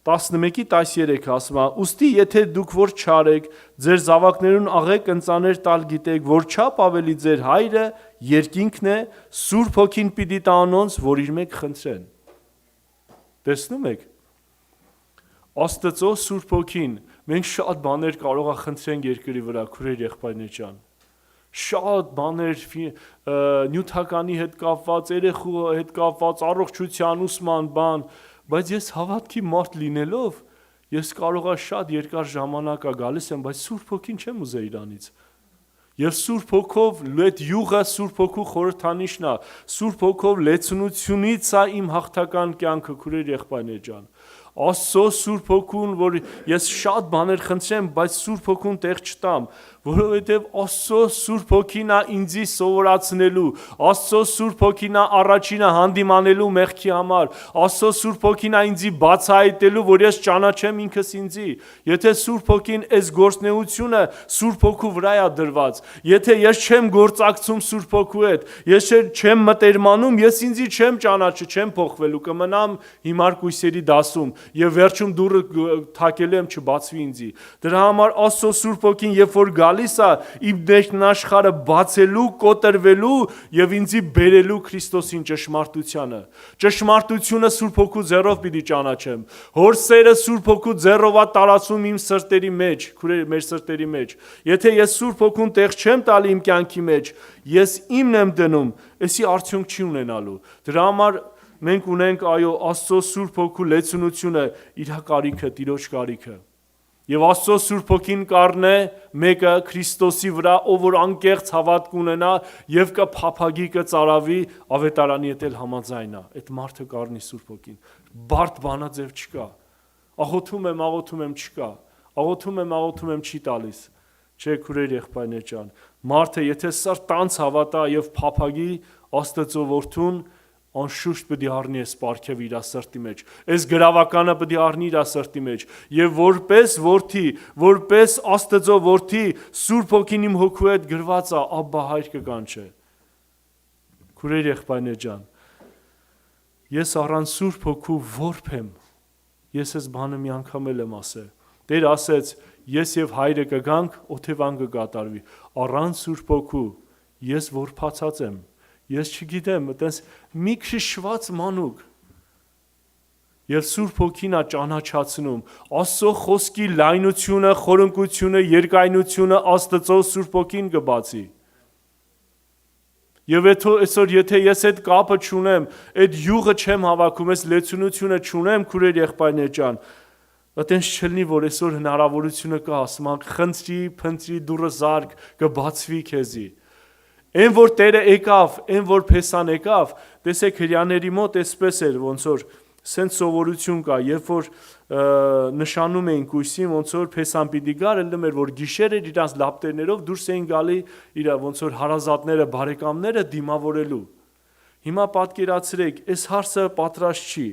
11:13 ասում է. «Ուստի եթե դուք որ չարեք, ձեր զավակներուն աղեք ընծաներ տալ գիտեք, որ չափ ավելի ձեր հայրը երկինքն է, Սուրբ Հոգին պիտի տա անոնց, որ իր մեկ խնդրեն»։ Տեսնում եք։ Աստծո Սուրբ Հոգին, մենք շատ բաներ կարող է խնդրենք երկրի վրա, քուրեր եղբայրներ ջան։ Շատ բաներ նյութականի հետ կապված, երեխու հետ կապված, առողջության, ուսման բան, բայց ես հավատքի մարդ լինելով, ես կարողա շատ երկար ժամանակ գալիս եմ, բայց Սուրբ Հոգին չեմ ուզել իրանից։ Եվ Սուրբ Հոգով այդ յուղը Սուրբ Հոգու խորհրդանիշն է, Սուրբ Հոգով լեցունությունից է իմ հաղթական կյանքը, քուրեր եղբայրներ ջան։ Աստծո Սուրբ Հոգուն, որ ես շատ բաներ խնդրեմ, բայց Սուրբ Հոգուն տեղ չտամ, որովհետև Աստծո Սուրբ Հոգին է ինձի սովորացնելու, Աստծո Սուրբ Հոգին է առաջինը հանդիմանելու մեղքի համար, Աստծո Սուրբ Հոգին է ինձի բացահայտելու, որ ես ճանաչեմ ինքս ինձի։ Եթե Սուրբ Հոգին այս գործնեությունը Սուրբ Հոգու վրա է դրված, եթե ես չեմ գործակցում Սուրբ Հոգու հետ, ես չեմ մտերմանում, ես ինձի չեմ ճանաչի, չեմ փոխվելու, կմնամ հիմար կույսերի դասում եւ վերջում դուրը թակելու եմ չբացվի ինձի։ Դրա համար Աստծո Սուրբ Հոգին երբ որ գալիս է իմ ներքնաշխարհը բացելու, կոտրվելու եւ ինձի բերելու Քրիստոսին ճշմարտությանը։ Ճշմարտությունը Սուրբ Հոգու ձեռով պիտի ճանաչեմ։ Հոր սերը Սուրբ Հոգու ձեռով է տարածում իմ սրտերի մեջ, քուրեր մեր սրտերի մեջ։ Եթե ես Սուրբ Հոգուն տեղ չեմ տալի իմ կյանքի մեջ, ես իմն եմ դնում, էսի արդյունք չի ունենալու։ Դրա համար մենք ունենք այո Աստծո Սուրբ Հոգու լեցունությունը, իր կարիքը, Տիրոջ կարիքը։ Եվ Աստծո Սուրբ Հոգին կառնե մեկը Քրիստոսի վրա, ով որ անկեղծ հավատք ունենա եւ կփափագի կծարավի ավետարանի հետ էլ համաձայն է։ Այդ մարդը կառնի Սուրբ Հոգին։ Բարդ բանաձև չկա։ Աղոթում եմ չկա։ Աղոթում եմ չի տալիս։ Չէ, քուրեր եղբայրներ ջան։ Մարդը եթե սրտանց հավատա եւ փափագի Աստծո որդուն, անշուշտ պիտի առնի այս պարգևը իր սրտի մեջ, այս գրավականը պիտի առնի իր սրտի մեջ, եւ որպես որդի, որպես Աստծո որդի, Սուրբ Հոգին իմ հոգու հետ գրված է, Աբբա հայր կկանչե։ Քուրեր եղբայրներ ջան, ես առանց Սուրբ Հոգու որբ եմ, ես այս բանը մի անգամ եմ ասել։ Տեր ասեց, ես եւ հայրը կգանք, օթևան կկատարվի։ Առանց Սուրբ Հոգու ես որբացած եմ։ Ես չգիտեմ, այտենց մի քշված մանուկ։ Եվ Սուրբ Հոգին է ճանաչացնում Աստծո խոսքի լայնությունը, խորունկությունը, երկայնությունը Աստծո Սուրբ Հոգին կբացի։ Եվ այսօր եթե ես այդ կապը չունեմ, այդ յուղը չեմ հավաքում, այս լեցունությունը չունեմ, քուրեր եղբայրներ ջան, այտենց չլինի, որ այսօր հնարավորությունը կա, ասում ան խնդրի, փնտրի, դուրը զարկ, կբացվի քեզի։ Այն որ Տերը եկավ, այն որ Փեսան եկավ, տեսեք հրյաների մոտ այսպես էր, ոնց որ սենց սովորություն կա, երբ որ նշանում էին կույսին, ոնց որ Փեսան պիտի գար, ելնում էր, որ գիշեր էր իրանց լապտերներով դուրս էին գալի իր ոնց որ հարազատները, բարեկամները դիմավորելու։ Հիմա պատկերացրեք, այս հարսը պատրաստ չի։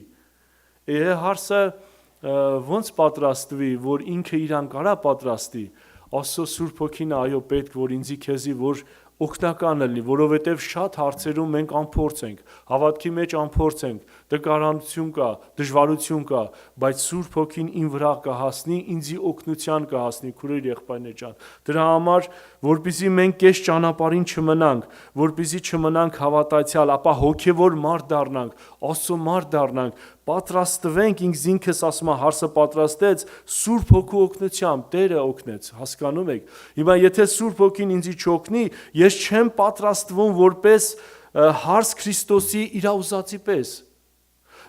Հարսը ոնց պատրաստվի, որ ինքը իրան կարա պատրաստի։ Աստծո Սուրբ Հոգին այո պետք որ ինձի քեզի որ օգնական լինի, որովհետև շատ հարցերում մենք անփորձ ենք, հավատքի մեջ անփորձ ենք, դժգարանություն կա, դժվարություն կա, բայց Սուրբ Հոգին իմ վրա կհասնի, ինձի օգնության կհասնի, քուրեր եղբայրներ ջան։ Դրա համար, որպեսզի մենք կես ճանապարհին չմնանք, որպեսզի չմնանք հավատացյալ, ապա հոգևոր մարդ դառնանք, Աստծո մարդ դառնանք, պատրաստվենք ինքս ասում եմ հարսը պատրաստեց Սուրբ Հոգու օգնությամբ, Տերը օգնեց, հասկանում եք։ Հիմա եթե Սուրբ Հոգին ինձի չօգնի, ես չեմ պատրաստվում որպես հարս Քրիստոսի իր ուզածի պես։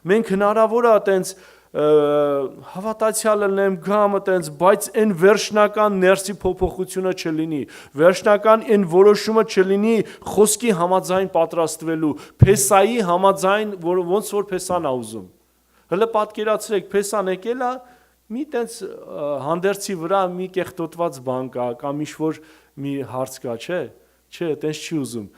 Մենք հնարավոր է այտենց հավատացյալ լինեմ, գամ այտենց, բայց այն վերջնական ներսի փոփոխությունը չլինի, վերջնական այն որոշումը չլինի խոսքի համաձայն պատրաստվելու, Փեսայի համաձայն, ոնց որ Փեսան ա ուզում։ Հələ պատկերացրեք, Փեսան եկել է, մի տենց հանդերձի վրա մի կեղտոտված բան կա, կամ ինչ-որ մի հարց կա, չէ, տենց չի ուզում։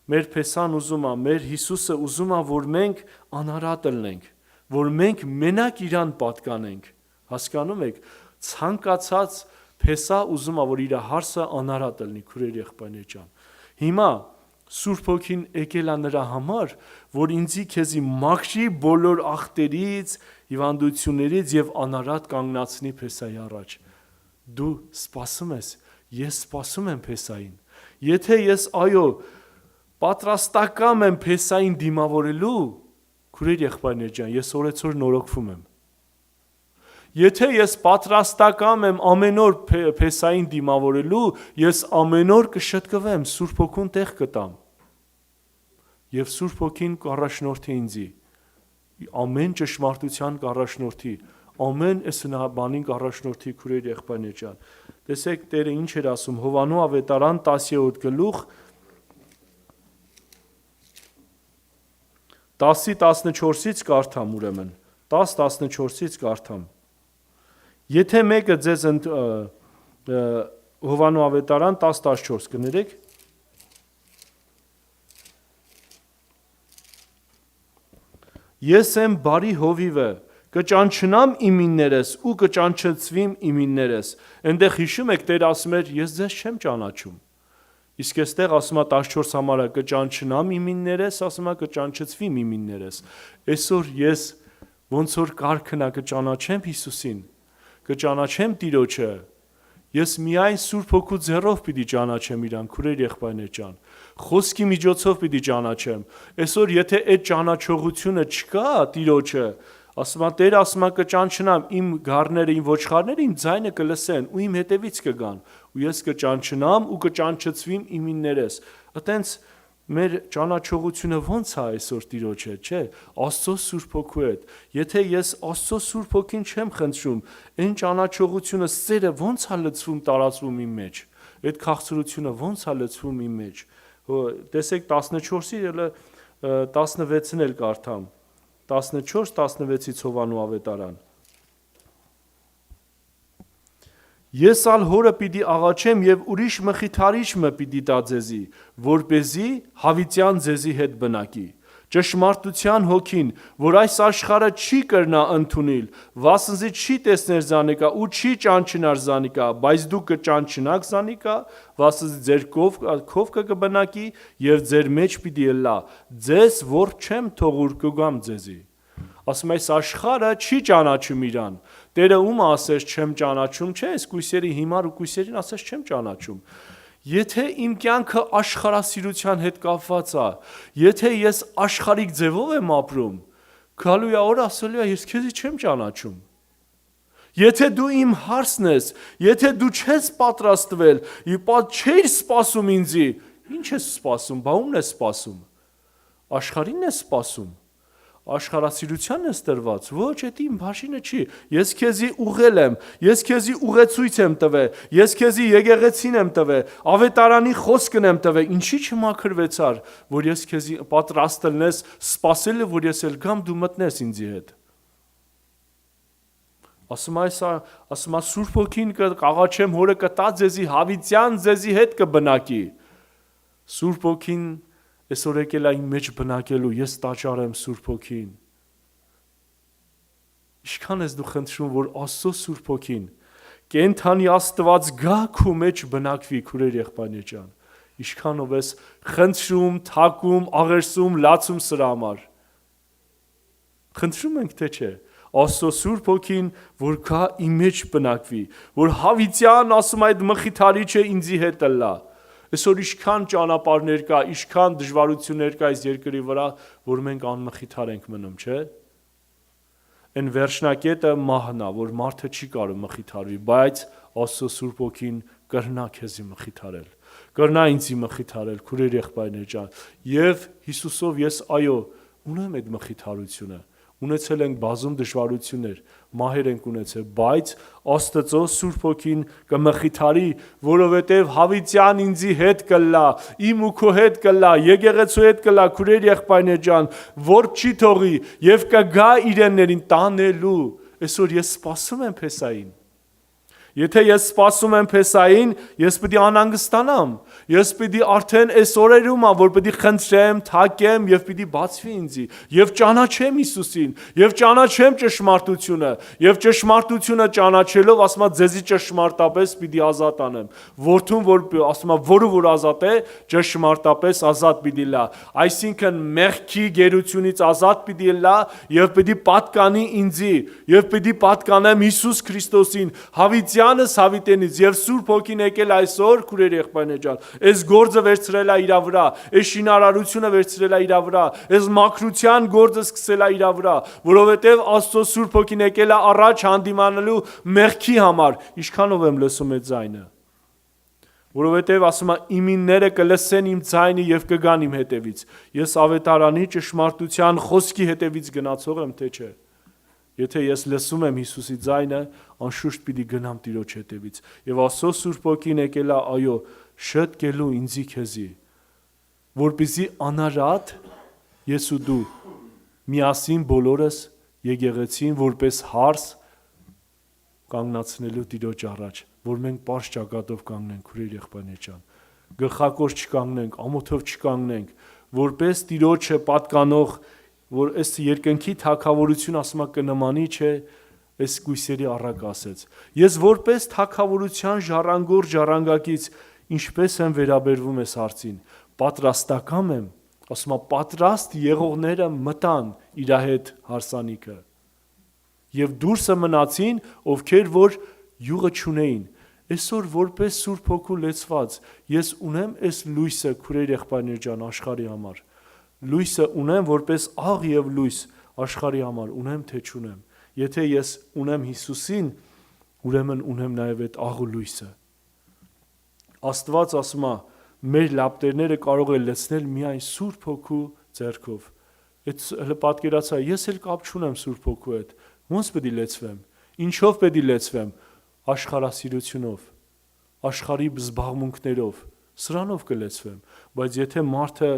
Մեր Փեսան ուզում է, մեր Հիսուսը ուզում է, որ մենք անարատ լինենք, որ մենք մենակ իրան պատկանենք, հասկանում եք, ցանկացած Փեսա ուզում է, որ իր հարսը անարատ լինի, քուրեր եղբայրներ ջան։ Հիմա Սուրբ Հոգին եկել է նրա համար, որ ինձի քեզի մաքրի բոլոր ախտերից, հիվանդություններից եւ անարատ կանգնացնի Փեսայի առաջ։ Դու սպասում ես, ես սպասում եմ Փեսային։ Եթե ես այո պատրաստակամ եմ Փեսային դիմավորելու, քուրեր եղբայրներ ջան, ես օրեցօր նորոգվում եմ։ Եթե ես պատրաստակամ եմ ամեն օր Փեսային դիմավորելու, ես ամեն օր կշտկվեմ, Սուրբ Հոգուն տեղ կտամ։ Եվ Սուրբ Հոգին կառաջնորդի ինձի, ամեն ճշմարտության կառաջնորդի, ամեն էսնաբանին կառաջնորդի քուրեր եղբայրներ ջան։ Տեսեք Տերը ինչ էր ասում Հովանու ավետարան 17 գլուխ 10-14-ից կարդամ ուրեմն, 10-14-ից կարդամ։ Եթե մեկը ձեզ Հովանու ավետարան 10-14 կներեք, ես եմ բարի հովիվը, կճանչնամ իմիններս ու կճանչեցվիմ իմիններս։ Այնտեղ հիշում եք Տեր ասում էր, ես ձեզ չեմ ճանաչում։ Իսկ այստեղ ասում է 14 համարը կճանչնամ իմիններս, ասում է կճանչեցվիմ իմիններս։ Այսօր ես ոնց որ կարգն է կճանաչեմ Հիսուսին, կճանաչեմ Տիրոջը։ Ես միայն Սուրբ Հոգու ձեռով պիտի ճանաչեմ իրան, քուրեր եղբայրներ ջան։ Խոսքի միջոցով պիտի ճանաչեմ։ Այսօր եթե այդ ճանաչողությունը չկա Տիրոջը, ասում է Տեր ասում է կճանչնամ իմ գառները, իմ ոչխարները իմ ձայնը կլսեն ու իմ հետևից կգան, ու ես կճանչնամ ու կճանչեցվիմ իմիններս։ Այտենց մեր ճանաչողությունը ո՞նց է այսօր Տիրոջ հետ, չէ՞։ Աստծո Սուրբ Հոգու հետ։ Եթե ես Աստծո Սուրբ Հոգին չեմ խնդրում, այն ճանաչողությունը սերը ո՞նց է լցվում, տարածվում իմ մեջ։ Այդ քաղցրությունը ո՞նց է լցվում իմ մեջ։ Տեսեք 14-ի 16-ն էլ կարդամ։ 14-16-ից Հովանու ավետարան։ Ես ալ հորը պիտի աղաչեմ եւ ուրիշ մխիթարիչ մը պիտի տա ձեզի, որպեսզի հավիտյան ձեզի հետ բնակի։ Ճշմարտության հոգին, որ այս աշխարհը չի կրնա ընդունել, վասնզի չի տեսներ զանիկա ու չի ճանչնար զանիկա, բայց դուք կճանչնաք զանիկա, վասնզի ձեր քովքը կբնակի եւ ձեր մեջ պիտի ելա, ձեզ որ չեմ թողուր կգամ ձեզի։ Ասում այս աշխարհը չի ճանաչում իրան։ Տերը ում ասես չեմ ճանաչում, չէ, այս կույսերի հիմար ու կույսերին ասես չեմ ճանաչում։ Եթե իմ կյանքը աշխարհասիրության հետ կապված է, եթե ես աշխարհիկ ձևով եմ ապրում, գալու է օր ասելու է ես քեզի չեմ ճանաչում։ Եթե դու իմ հարցն ես, եթե դու չես պատրաստվել, չես սպասում ինձի, ինչ ես սպասում, բա ումն ես սպասում։ Աշխարհին ես սպասում։ Աշխարհասիրությանն ես տրված, ոչ, դա իմ բաժինը չի, ես քեզի ուղղել եմ, ես քեզի ուղեցույց եմ տվել, ես քեզի եկեղեցին եմ տվել, ավետարանի խոսքն եմ տվել, ինչի չմաքրվեցար, որ ես քեզի պատրաստ լնես, սպասել է, որ ես էլ գամ դու մտնես ինձի հետ։ Ասում է Սուրբ Հոգին կաղաչեմ հորը կտա ձեզի հավիտյան ձեզի հետ կբնակի։ Սուրբ Հոգին այսօր եկել է իմ մեջ բնակելու, ես տաճար եմ Սուրբ Հոգին։ Ինչքան ես դու խնդրում, որ Աստծո Սուրբ Հոգին կենթանի Աստված գա քո մեջ բնակվի, քուրեր եղբայրներ ջան։ Ինչքանով ես խնդրում, թակում, աղերսում, լացում սրա համար։ Խնդրում ենք թե չէ։ Աստծո Սուրբ Հոգին, որ գա իմ մեջ բնակվի, որ հավիտյան ասում այդ մխիթարիչը ինձի հետ լա։ Այսօր ինչքան ճանապարհներ կա, ինչքան դժվարություններ կա այս երկրի վրա, որ մենք անմխիթար ենք մնում, չէ՞։ Այն վերջնակետը մահն է, որ մարդը չի կարող մխիթարվի, բայց Աստծո Սուրբ Հոգին կրնա քեզի մխիթարել։ Կրնա ինձի մխիթարել, քուրեր եղբայրներ ջան։ Եվ Հիսուսով ես այո, ունեմ այդ մխիթարությունը։ Ունեցել ենք բազում դժվարություններ, մահեր ենք ունեցել, բայց Աստծո Սուրբ Հոգին կմխիթարի, որովհետև հավիտյան ինձի հետ կլա, իմ ու քո հետ կլա, եկեղեցու հետ կլա, քուրեր եղբայրներ ջան, որ չի թողի եւ կգա իրեններին տանելու։ Այսօր ես սպասում եմ Փեսային։ Եթե ես սպասում եմ Փեսային, ես պետք է անհանգստանամ։ Ես պետք է արդեն այս օրերում, որ պետք է խնդրեմ, թակեմ եւ պետք է բացվի ինձի եւ ճանաչեմ Հիսուսին եւ ճանաչեմ ճշմարտությունը եւ ճշմարտությունը ճանաչելով, ասում է ձեզի ճշմարտապես պետք է ազատ անեմ։ Որդուն որ ասում է որը որ ազատ է, ճշմարտապես ազատ պետք է լա։ Այսինքն մեղքի գերությունից ազատ պետք է լա եւ պետք է պատկանի ինձի եւ պետք է պատկանեմ Հիսուս Քրիստոսին, հավիտյանս հավիտենից եւ Սուրբ Հոգին եկել այսօր քուրեր եղբայրներ ջան։ Այս գործը վերցրել է իր վրա, այս շինարարությունը վերցրել է իր վրա, այս մաքրության գործը սկսել է իր վրա, որովհետեւ Աստծո Սուրբ Հոգին եկել է առաջ հանդիմանելու մեղքի համար։ Ինչքանով եմ լսում այդ ձայնը։ Որովհետև ասում է իմինները կլսեն իմ ձայնը եւ կգան իմ հետևից։ Ես ավետարանի ճշմարտության խոսքի հետևից գնացող եմ, թե չէ։ Եթե ես լսում եմ Հիսուսի ձայնը, անշուշտ պիտի գնամ Տիրոջ հետևից։ Եվ Աստծո Սուրբ Հոգին եկել է, այո, շտկելու ինձի քեզի, որպեսզի անարատ ես ու դու միասին բոլորս եկեղեցին որպես հարս կանգնացնելու Տիրոջ առաջ, որ մենք պարզ ճակատով կանգնենք, քուրեր եղբայրներ ջան, գլխակոր չկանգնենք, ամոթով չկանգնենք, որպես Տիրոջը պատկանող, որ այս երկնքի թագավորություն ասում է կնմանի չէ, այս գույսերի առակ ասեց։ Ես որպես թագավորության ժառանգոր ժառանգակից ինչպես եմ վերաբերվում այս հարցին, պատրաստական եմ, ասում է պատրաստ եղողները մտան իր հետ հարսանիքը։ Եվ դուրսը մնացին, ովքեր որ յուղը չունեին։ Այսօր որպես Սուրբ Հոգու լեցված, ես ունեմ այս լույսը քուրեր եղբայրներ ջան աշխարհի համար։ Լույսը ունեմ որպես աղ եւ լույս աշխարհի համար, ունեմ թե չունեմ։ Եթե ես ունեմ Հիսուսին, ուրեմն ունեմ նաեւ այդ աղ ու լույսը։ Աստված ասում է, մեր լապտերները կարող է լցնել միայն Սուրբ Հոգու ձեռքով։ Այդ հələ պատկերացա, ես էլ կապ չունեմ Սուրբ Հոգու հետ։ Ոնց պետք է լեցվեմ։ Ինչով պետք է լեցվեմ։ Աշխարհասիրությունով, աշխարհի զբաղմունքներով, սրանով կլեցվեմ, բայց եթե մարդը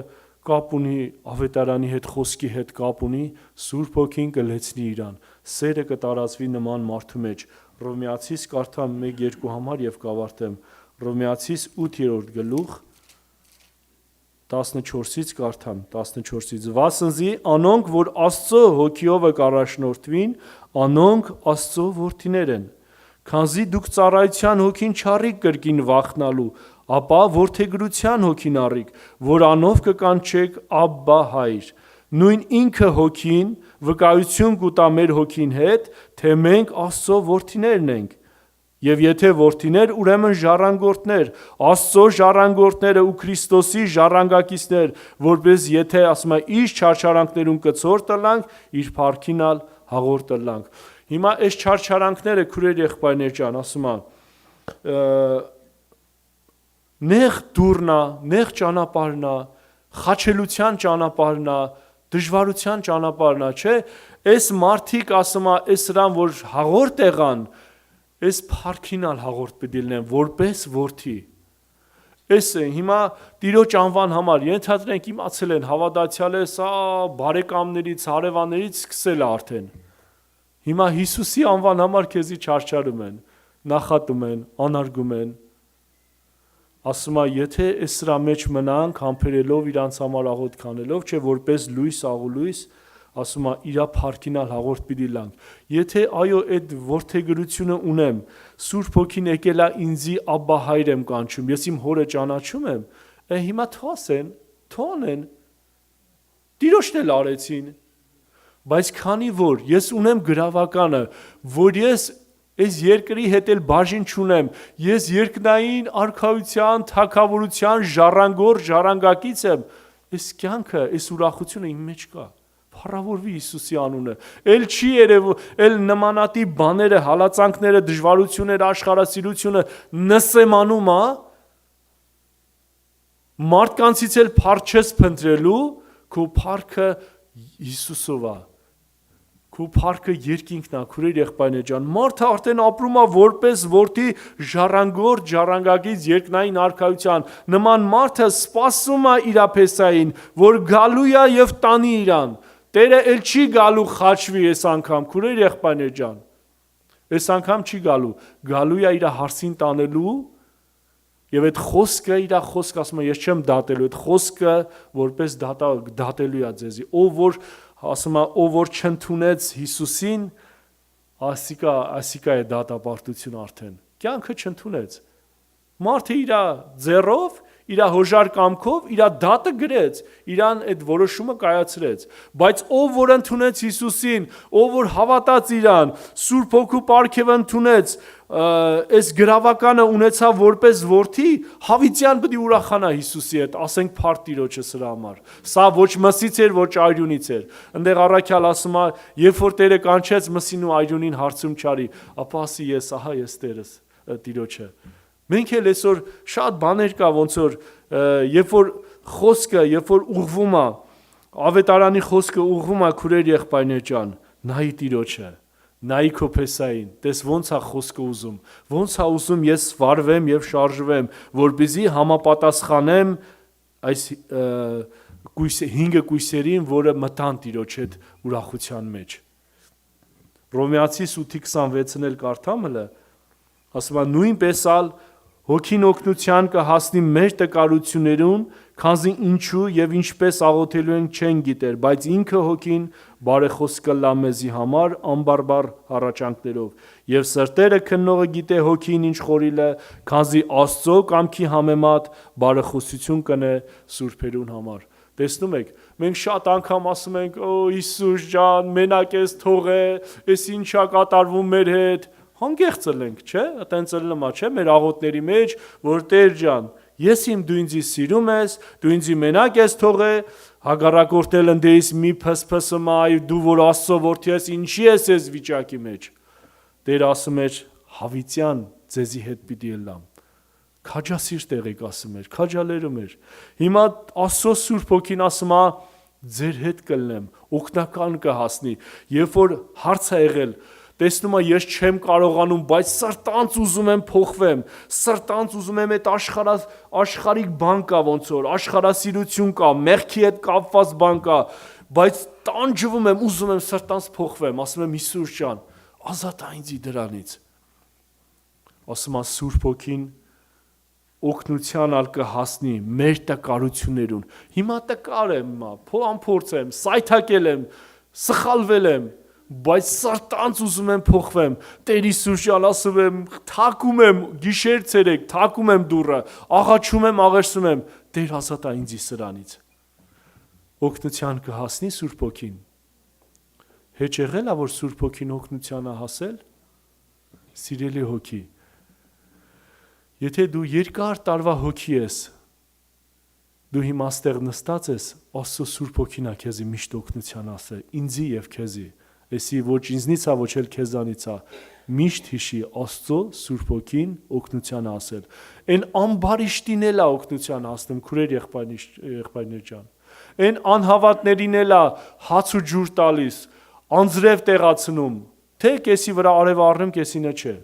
կապ ունի ավետարանի հետ, խոսքի հետ կապ ունի, Սուրբ Հոգին կլեցնի իրան, սերը կտարածվի նման մարդու մեջ։ Հռոմեացիս կարդամ 1-2 համար եւ կավարտեմ։ Հռոմեացիս 8-րդ գլուխ 14-ից կարդամ, 14-ից վասնզի անոնք, որ Աստծո հոգիով կառաջնորդվին, անոնք Աստծո որդիներ են։ Քանզի դուք ծառայության հոգին չառիք կրկին վախնալու, ապա որդեգրության հոգին առիք, որանով կկանչեք Աբբա հայր։ Նույն ինքը հոգին վկայություն կուտա մեր հոգին հետ, թե մենք Աստծո որդիներն ենք։ Եվ եթե որդիներ, ուրեմն ժառանգորդներ, Աստծո ժառանգորդները ու Քրիստոսի ժառանգակիցներ, որպես եթե ասում է իր չարչարանքներուն կցոր տնանք, իր փառքինալ հաղոր տնանք։ Հիմա այս չարչարանքները քուրեր եղբայրներ ջան, ասում է նեղ դուրնա, նեղ ճանապարհնա, խաչելության ճանապարհնա, դժվարության ճանապարհնա, չէ՞։ Այս մարդիկ ասում է, այս սրան որ հաղորդ եղան, այս փառքինալ հաղորդ պետք է լինեն որպես որդի։ Այս հիմա Տիրոջ անվան համար ենթադրենք իմացել են հավատացյալ է, սա բարեկամներից, հարևաններից սկսել է արդեն։ Հիմա Հիսուսի անվան համար քեզի չարչարում են, նախատում են, անարգում են։ Ասում է, եթե այս սրա մեջ մնանք, համբերելով իրանց համար աղոտ քանելով, չէ որպես լույս, աղուլույս, ասում է իրա փառքինալ հաղորդ պիտի լանք։ Եթե այո այդ որդեգրությունը ունեմ, Սուրբ Հոգին եկել է ինձի Աբբա հայր եմ կանչում, ես իմ հորը ճանաչում եմ, հիմա թասեն, թոնեն, Տիրոջն էլ արեցին։ Բայց քանի որ ես ունեմ գրավականը, որ ես այս երկրի հետ էլ բաժին չունեմ, ես երկնային արքայության, թագավորության ժառանգոր ժառանգակից եմ, այս կյանքը, այս ուրախությունը իմ մեջ կա։ Փառավորվի Հիսուսի անունը։ Էլ չի երևում, էլ նմանատիպ բաները, հալածանքները, դժվարությունները, աշխարհասիրությունը նսեմանում է։ Մարդկանցից էլ փառք չես փնտրելու, քո փառքը Հիսուսով է։ Քո փառքը երկինքն է, քուրեր եղբայրներ ջան։ Մարդը արդեն ապրում է որպես որդի ժառանգոր ժառանգակից երկնային արքայության։ Նման մարդը սպասում է իր Փեսային, որ գալու է եւ տանի իրան։ Տերը էլ չի գալու խաչվի այս անգամ, քուրեր եղբայրներ ջան։ Այս անգամ չի գալու է իր հարցին տանելու եւ այդ խոսքը իր խոսքը ասում է ես չեմ դատելու, այդ խոսքը որպես դատելու է ձեզի, ով որ ասում է ով որ չընդունեց Հիսուսին, ասիկա է դատապարտություն արդեն, կյանքը չընդունեց, մարդը իր ձեռով, իր հոժար կամքով, իր դատը գրեց, իրան այդ որոշումը կայացրեց, բայց ով որ ընդունեց Հիսուսին, ով որ հավատաց իրան, Սուրբ Հոգու պարգևը ընդունեց, այս գրավականը ունեցավ որպես որդի, հավիտյան պետք է ուրախանա Հիսուսի հետ, ասենք փառք Տիրոջը սրա համար։ Սա ոչ մսից էր, ոչ այրունից էր։ Այնտեղ առաքյալ ասում է, երբ որ Տերը կանչեց մսին ու այրունին հարցում չարի, ապա ասի ես, ահա ես Տերս, Տիրոջը։ Մենք էլ այսօր շատ բաներ կա, ոնց որ երբ որ խոսքը, երբ որ ուղղվում է, ավետարանի խոսքը ուղղվում է քուրեր եղբայրներ ջան, նայի Տիրոջը, նայի քո փեսային, տես ոնց է խոսքը ուզում, ոնց է ուզում ես վարվեմ եւ շարժվեմ, որպեսզի համապատասխանեմ այս 5 կույսերին, որը մտան Տիրոջ հետ ուրախության մեջ։ Ռոմեացիս 8:26-ն էլ կարդամ հլը, ասում է նույնպես ալ Հոգին օգնության կհասնի մեր տկարություններուն, քանզի ինչու եւ ինչպես աղոթելու ենք չեն գիտեր, բայց ինքը Հոգին բարեխոս կլա մեզի համար անբարբար հառաչանքներով, եւ սրտերը քննողը գիտե Հոգին ինչ խորիլ է, քանզի Աստծո կամքի համեմատ բարեխոսություն կնե սուրբերուն համար։ Տեսնում եք, մենք շատ անգամ ասում ենք, օ Հիսուս ջան, մենակ ես թողե, էս ինչա կատարվում մեր հետ։ Հանգեղծ ենք, չէ՞, այտենց լմա, չէ՞, մեր աղոթների մեջ, որ Տեր ջան, ես իմ դու ինձ սիրում ես, դու ինձ մենակ ես թողե, հագարակորտել ընդեիս մի փսփսում այ դու որ Աստծո որդի ես, ինչի ես այս վիճակի մեջ։ Տեր ասում էր, հավիտյան ձեզի հետ պիտի ելամ։ Քաջասիրտ եղեք ասում էր, քաջալերում էր։ Հիմա Աստծո Սուրբ Հոգին ասում է, ձեր հետ կլնեմ, օգնական կհասնի, երբ որ հարց է եղել տեսնում եմ ես չեմ կարողանում, բայց սրտանց ուզում եմ փոխվեմ, սրտանց ուզում եմ այդ աշխարհիկ բան կա ոնց որ, աշխարհասիրություն կա, մեղքի հետ կապված բան կա, բայց տանջվում եմ, ուզում եմ սրտանց փոխվեմ, ասում եմ Հիսուս ջան, ազատ ինձ դրանից։ Ասում է Սուրբ Հոգին օգնության ալ կհասնի մեր տկարություններուն։ Հիմա տկար եմ, փորձ եմ, սայթակել եմ, սխալվել եմ, բայց սրտանց ուզում եմ փոխվեմ, Տեր Հիսուս ջան ասում եմ, թակում եմ գիշեր ցերեկ, թակում եմ դուռը, աղաչում եմ, աղերսում եմ, Տեր ազատա ինձ սրանից։ Օգնության կհասնի Սուրբ Հոգին։ Հեչ եղել է որ Սուրբ Հոգին օգնությանը հասել։ Սիրելի հոգի։ Եթե դու երկար տարվա հոգի ես, դու հիմա ստեղ նստած ես, Աստծո Սուրբ Հոգին է քեզի միշտ օգնության ասել, ինձի եւ քեզի։ Էսի ոչ ինձնից է, ոչ էլ քեզանից է, միշտ հիշի Աստծո Սուրբ Հոգին օգնության ասել։ Այն ամբարիշտին էլ է օգնության ասում, քուրեր եղբայրներ ջան։ Այն անհավատներին էլ է հաց ու ջուր տալիս, անձրև տեղացնում, թե կեսի վրա արև առնեմ, կեսինը չէ։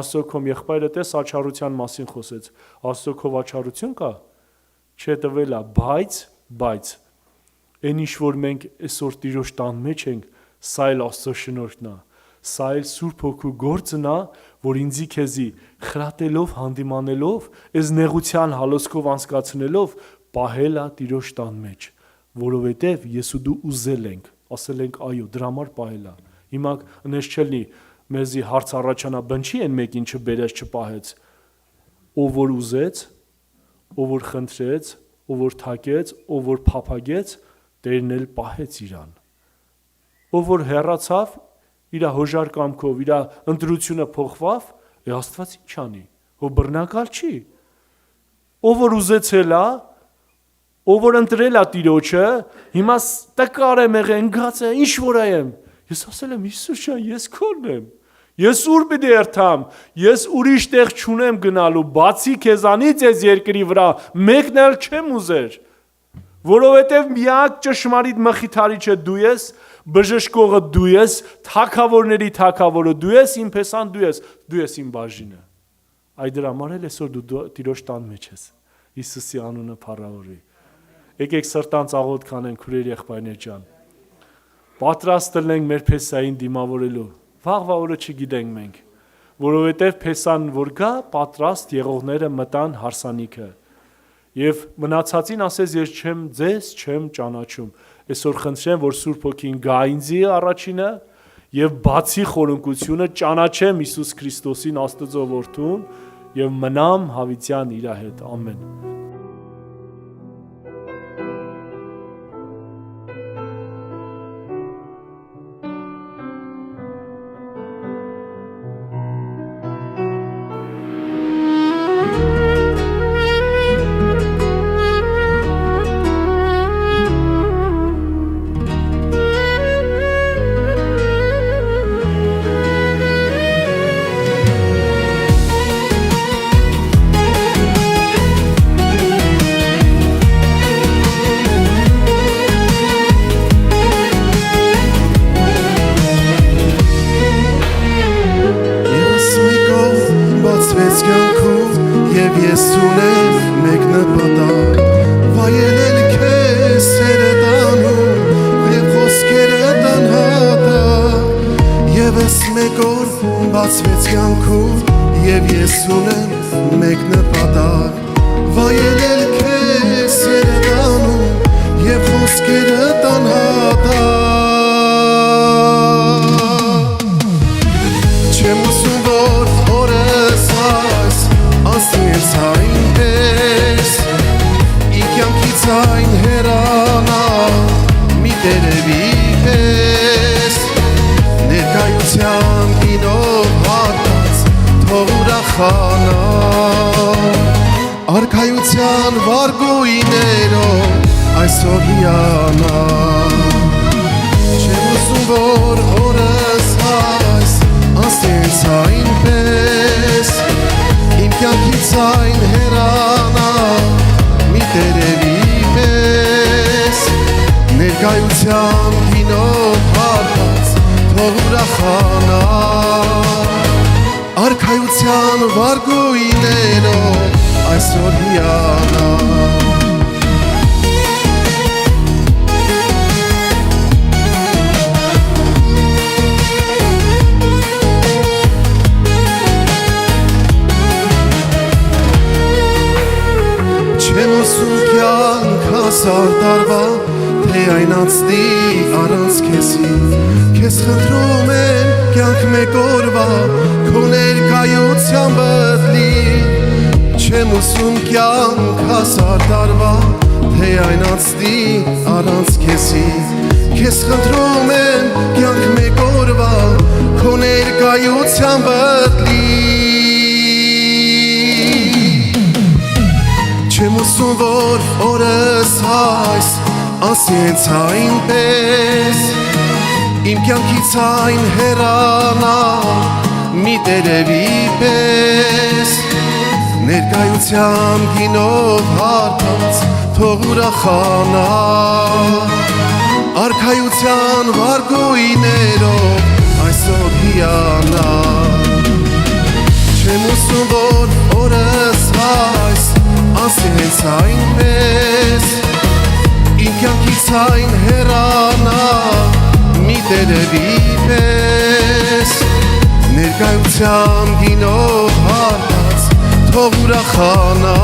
Աստծո քո եղբայրը տես աչառության մասին խոսեց։ Աստծո քո աչառություն կա։ Չէ տվել է, բայց այն ինչ որ մենք այսօր Տիրոջ տան մեջ ենք, սա էլ Աստծո շնորհքն է, սա էլ Սուրբ Հոգու գործն է, որ ինձի քեզի խրատելով, հանդիմանելով, այս նեղության հալոսքով անցկացնելով, պահել է Տիրոջ տան մեջ, որովհետև ես ու դու ուզել ենք, ասել ենք այո, դրա համար պահել է։ Հիմա նես չլինի, մեզի հարց առաջանա, բնչի են մեկ ինչը բերեց չպահեց, ով որ ուզեց, ով որ խնդրեց, ով որ թակեց, ով որ փափագեց, Տերն էլ պահեց իրան։ Ով որ հեռացավ, իր հոժար կամքով, իր ընտրությունը փոխվավ, Աստված ինչ անի, ով բռնակալ չի։ Ով որ ուզեցել է, ով որ ընտրել է Տիրոջը, հիմա տկար եմ եղել, ընկած է, ինչ որ եմ։ Ես ասել եմ Հիսուս ջան, ես քոնն եմ։ Ես ուր պիտի երթամ, ես ուրիշ տեղ չունեմ գնալու, բացի քեզանից այս երկրի վրա, մեկն էլ չեմ ուզեր, որովհետև միակ ճշմարիտ մխիթարիչը դու ես, բժշկողը դու ես, թագավորների թագավորը դու ես, իմ փեսան դու ես իմ բաժինը։ Այդ դրա համար էլ այսօր դու Տիրոջ տան մեջ ես, Հիսուսի անունը փառավորի։ Եկեք սրտանց աղոթք անենք, քուրեր եղբայրներ ջան։ Պատրաստ լինենք մեր փեսային դիմավորելու։ Վաղվա օրը չգիտենք մենք, որովհետև Փեսան որ գա, պատրաստ եղողները մտան հարսանիքը։ Եվ մնացածին ասեց, ես ձեզ չեմ ճանաչում։ Այսօր խնդրեմ, որ Սուրբ Հոգին գա ինձի առաջինը եւ բացի խորունկությունը ճանաչեմ Հիսուս Քրիստոսին Աստծո որդուն եւ մնամ հավիտյան իր հետ։ Ամեն։ Բացվեց կյանքում և ես ունեմ մեկ նպատակ վայելել քեզ սերտանում և խոսքերդ անհատակ Չեմ ուզում որ օրս այս անցնի ինձ այնպես ի կյանքից այն հեռանա մի տերևի պես ներկայության գինով հատած թող ուրախանա արքայության վարգույներով այսօր հիանա Չեմ ուզում որ օրս այս անցնի ինձ այնպես իմ կյանքից այն հեռանա մի տերևի պես ներկայության գինով հատած թող ուրախանա արքայության վարգույներով այսօր հիանա Չեմ ուզում կյանք հասար տարվա թե այն անցնի առանց քեզի Քեզ խնդրում եմ կյանք մեկ օրվա քո ներկայությամբ բդլի Չեմ ուզում կյանք հասար տարվա թե այն անցնի առանց քեզի Քեզ խնդրում եմ կյանք մեկ օրվա քո ներկայությամբ բդլի Չեմ ուզում որ օրս այս անցնի ինձ այնպես Իմ կյանքից այն հեռանա մի տերևի պես Ներկայության գինով հատած թող ուրախանա Արքայության վարգույներով այսօր հիանա Չեմ ուզում որ օրս այս անցնի ինձ այնպես Իմ կյանքից այն հեռանա մի տերևի պես Ներկայության գինով հատած թող ուրախանա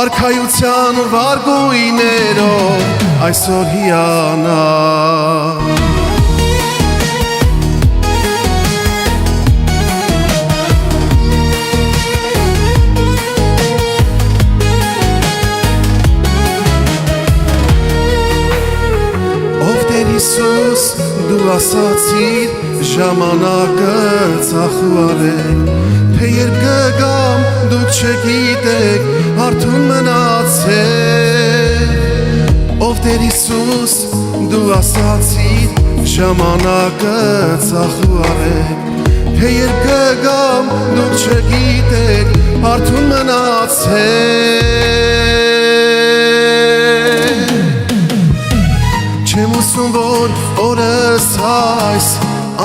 Արքայության վարգույներով այսօր հիանա Հիսուս դու ասացիր ժամանակը ծախուարել Թե երբ կգամ դուք չգիտեք արդուն մնացել Ով Տեր Հիսուս դու ասացիր ժամանակը ծախուարել Թե երբ կգամ դուք չգիտեք արդուն մնացել Չեմ ուզում որ օրս այս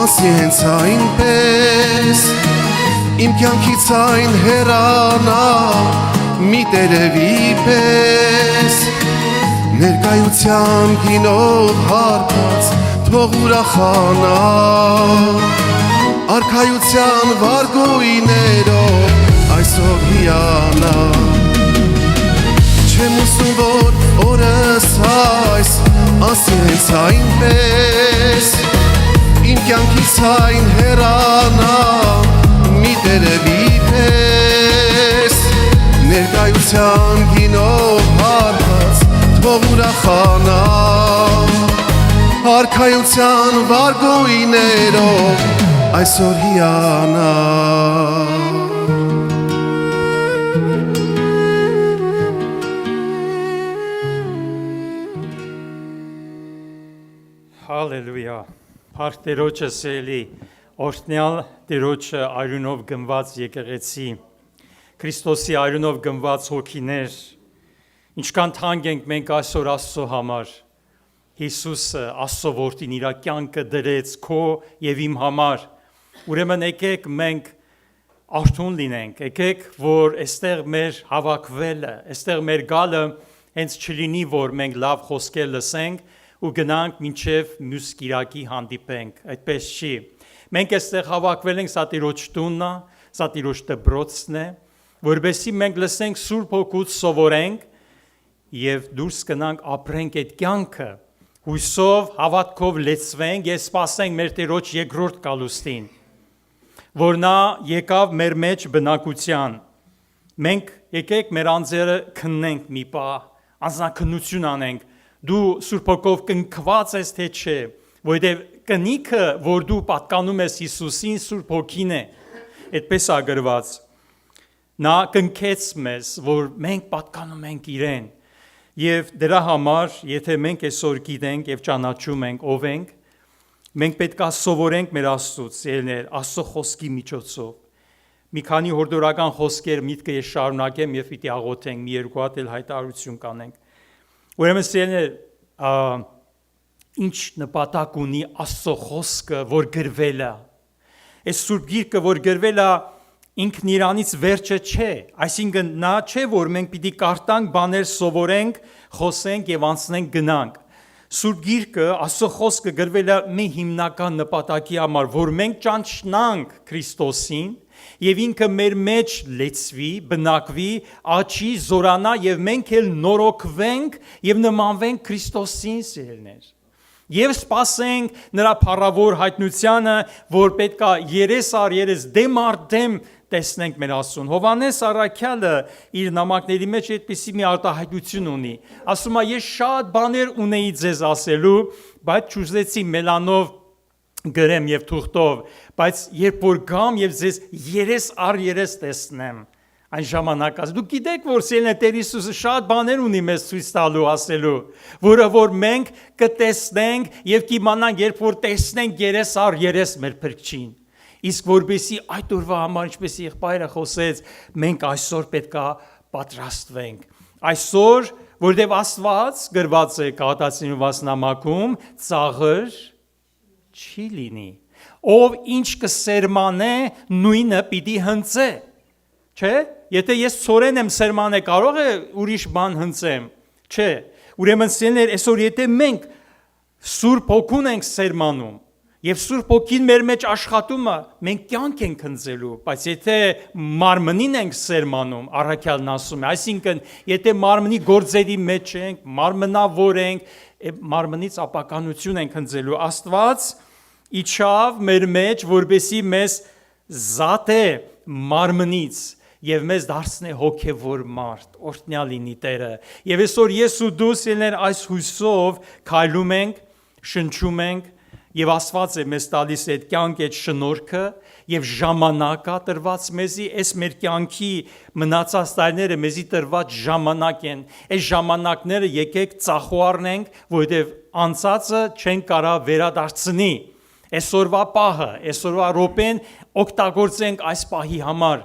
անցնի ինձ այնպես Իմ կյանքից այն հեռանա մի տերևի պես Ներկայության գինով հատած թող ուրախանա արքայության վարգույներով այսօր հիանա Չեմ ուսում որ օրս այս ասի հենց այնպես Իմ կյանքից այն հեռանա մի տերևի պես Ներկայության գինով հարված թող ուրախանա Արքայության վարգույներով այսօր հիանա Հալելույա, փառք Տերոջը սիրելի, օրհնյալ Տերոջը արյունով գնված եկեղեցի, Քրիստոսի արյունով գնված հոգիներ, ինչքան թանկ ենք մենք այսօր Աստծո համար, Հիսուսը Աստծո որդին իր կյանքը դրեց քո եւ իմ համար, ուրեմն եկեք մենք արթուն լինենք, եկեք որ այստեղ մեր հավաքվելը, այստեղ մեր գալը հենց չլինի որ մենք լավ խոսքեր լսենք ու գնանք մինչև մյուս կիրակի հանդիպենք, այդպես չի։ Մենք այստեղ հավաքվել ենք, սա Տիրոջ տունն է, սա Տիրոջ դպրոցն է, որովհետեւ մենք լսենք Սուրբ Հոգուց սովորենք եւ դուրս գնանք ապրենք այդ կյանքը, հույսով, հավատքով լեցվենք եւ սպասենք մեր Տիրոջ երկրորդ գալուստին, որ նա եկավ մեր մեջ բնակության։ Մենք եկեք մեր անձերը քննենք մի պահ, անձնաքննություն անենք, դու Սուրբ Հոգով կնքված ես թե չէ, որովհետև կնիքը, որ դու պատկանում ես Հիսուսին, Սուրբ Հոգին է, այդպես է գրված։ Նա կնքեց մեզ, որ մենք պատկանում ենք իրեն, եւ դրա համար, եթե մենք այսօր գիտենք եւ ճանաչում ենք ով ենք, մենք պետք է սովորենք մեր Աստծուց, ելներ, Աստծո խոսքի միջոցով։ Մի քանի հորդորական խոսքեր միտքը ես շարունակեմ եւ պիտի աղոթենք, մի երկու հատ էլ հայտարարություն կանենք։ Ուրեմն սիրելիներ, ինչ նպատակ ունի Աստծո խոսքը, որ գրվել է։ Այս Սուրբ Գիրքը, որ գրվել է, ինքն իրանից վերջը չէ, այսինքն նա չէ, որ մենք պիտի կարդանք, բաներ սովորենք, խոսենք եւ անցնենք գնանք։ Սուրբ Գիրքը, Աստծո խոսքը գրվել է մի հիմնական նպատակի համար, որ մենք ճանչնանք Քրիստոսին եւ ինքը մեր մեջ լեցվի, բնակվի, աճի, զորանա եւ մենք էլ նորոգվենք եւ նմանվենք Քրիստոսին, սիրելիներ։ Եվ սպասենք նրա փառավոր հայտնությանը, որ պետքա երես առ երես դեմ առ դեմ տեսնենք մեր Աստծուն։ Հովհաննես առաքյալը իր նամակների մեջ այդպիսի մի արտահայտություն ունի։ Ասում է, ես շատ բաներ ունեի ձեզ ասելու, բայց չուզեցի մելանով գրեմ եւ թուղթով, բայց երբ որ գամ եւ ձեզ երես առ երես տեսնեմ, այն ժամանակ դուք գիտեք, որ Տեր Հիսուսը շատ բաներ ունի մեզ ցույց տալու, ասելու, որը որ մենք կտեսնենք եւ կիմանանք, երբ որ տեսնենք երես առ երես մեր Փրկչին։ Իսկ որբեսի այդ օրվա համար, ինչպես եղբայրը խոսեց, մենք այսօր պետքա պատրաստվենք։ Այսօր, որտեղ Աստված գրված է Գաղատացիներուց նամակում, ծաղր չի լինի։ Ով ինչ կսերմանե, նույնը պիտի հնձե։ Չէ՞, եթե ես ծորեն եմ սերմանե, կարող է ուրիշ բան հնձեմ։ Չէ։ Ուրեմն սիրելիներ, այսօր եթե մենք Սուրբ Հոգուն ենք սերմանում, եւ Սուրբ Հոգին մեր մեջ աշխատում է, մենք կյանք ենք հնձելու, բայց եթե մարմնին ենք սերմանում, առաքյալն ասում է, այսինքն եթե մարմնի գործերի մեջ ենք, մարմնավոր ենք, մարմնից ապականություն ենք հնձելու, Աստված իջավ մեր մեջ, որպեսզի մեզ զատե մարմնից եւ մեզ դարձնե հոգեվոր մարդ, օրհնյալ լինի Տերը։ Եվ այսօր ես ու դու սիրելիներ այս հույսով քայլում ենք, շնչում ենք եւ Աստված է մեզ տալիս այդ կյանքի այդ շնորհքը եւ ժամանակա տրված մեզի, այս մեր կյանքի մնացած տարիները մեզի տրված ժամանակ են։ Այս ժամանակները եկեք ծախու առնենք, որովհետեւ անցածը չեն կարա վերադարձնի։ Այսօրվա պահը, այսօրվա րոպեն օգտագործենք այս պահի համար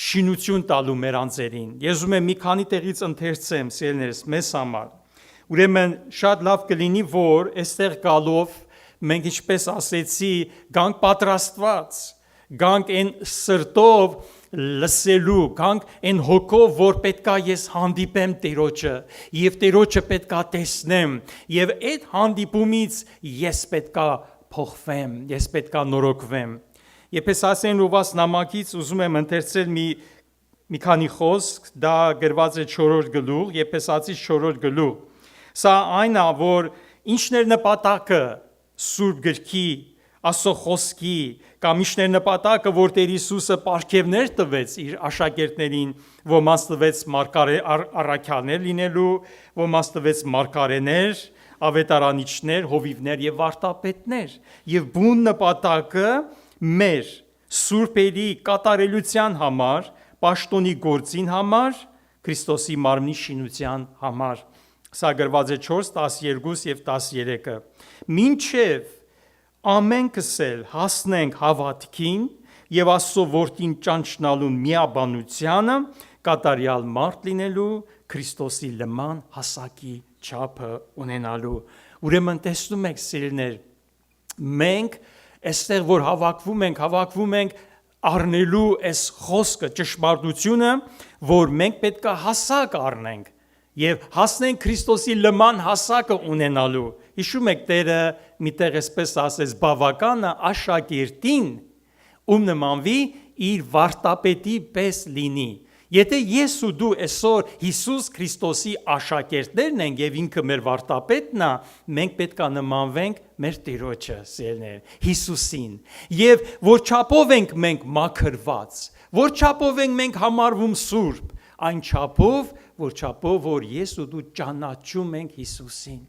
շինություն տալու մեր անձերին։ Ես ուզում եմ մի քանի տեղից ընթերցեմ, սիրելիներս, մեզ համար։ Ուրեմն շատ լավ կլինի, որ այստեղ գալով մենք ինչպես ասեցի, գանք պատրաստված, գանք այն սրտով լսելու, գանք այն հոգով, որ պետքա ես հանդիպեմ Տերոջը, եւ Տերոջը պետքա տեսնեմ, եւ այդ հանդիպումից ես պետքա փոխվեմ, ես պետքա նորոգվեմ։ Եփեսացին ուղված նամակից ուզում եմ ընթերցել մի քանի խոսք, դա գրված է 4-րդ գլուխ, Եփեսացի 4-րդ գլուխ։ Սա այն է, որ ինչն էր նպատակը Սուրբ գրքի, Աստծո խոսքի, կամ ինչն էր նպատակը, որ Տեր Հիսուսը պարգևներ տվեց իր աշակերտներին, ոմանց տվեց առաքյալներ լինելու, ոմանց տվեց մարգարեներ, ավետարանիչներ, հովիվներ եւ վարդապետներ։ Եվ բուն նպատակը մեր սուրբերի կատարելության համար, պաշտոնի գործին համար, Քրիստոսի մարմնի շինության համար։ Սա գրված է 4, 12 եւ 13-ը։ Մինչև ամենքս էլ հասնենք հավատքին եւ Աստծո որդին ճանչնալուն միաբանությանը, կատարյալ մարդ լինելու, Քրիստոսի լման հասակի չափը ունենալու։ Ուրեմն տեսնում եք, սիրելիներ, մենք այստեղ որ հավաքվում ենք առնելու այս խոսքը, ճշմարտությունը, որ մենք պետք է հասակ առնենք եւ հասնենք Քրիստոսի լման հասակը ունենալու։ Հիշում եք, Տերը միտեղ այսպես ասեց, բավականը աշակերտին, ում նմանվի իր վարդապետի պես լինի։ Եթե ես ու դու այսօր Հիսուս Քրիստոսի աշակերտներն ենք եւ ինքը մեր վարդապետն է, մենք պետք է նմանվենք մեր Տիրոջը, սիրելիներ, Հիսուսին։ Եվ որ չափով ենք մենք մաքրված, որ չափով ենք մենք համարվում սուրբ, այն չափով, որ ես ու դու ճանաչում ենք Հիսուսին։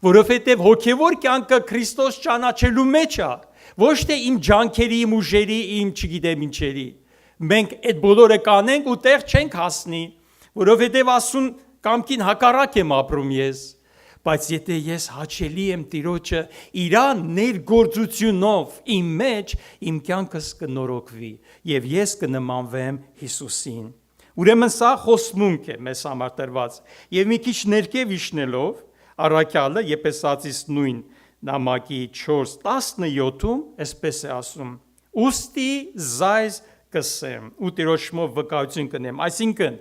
Որովհետև հոգևոր կյանքը Քրիստոս ճանաչելու մեջ է, ոչ թե իմ ջանքերի, իմ ուժերի, իմ չգիտեմ ինչերի։ Մենք այդ բոլորը կանենք ու տեղ չենք հասնի, որովհետև Աստծուն կամքին հակառակ եմ ապրում ես։ Բայց եթե ես հաճելի եմ Տիրոջը իր ներգործությունով իմ մեջ, իմ կյանքս կնորոգվի եւ ես կնմանվեմ Հիսուսին։ Ուրեմն սա խոստմունք է մեզ համար տրված։ Եվ մի քիչ ներքև իջնելով, առաքյալը Եփեսացիս նույն նամակի 4:17-ում այսպես է ասում. «Ուստի զայս կսեմ ու Տիրոջմով վկայություն կնեմ», այսինքն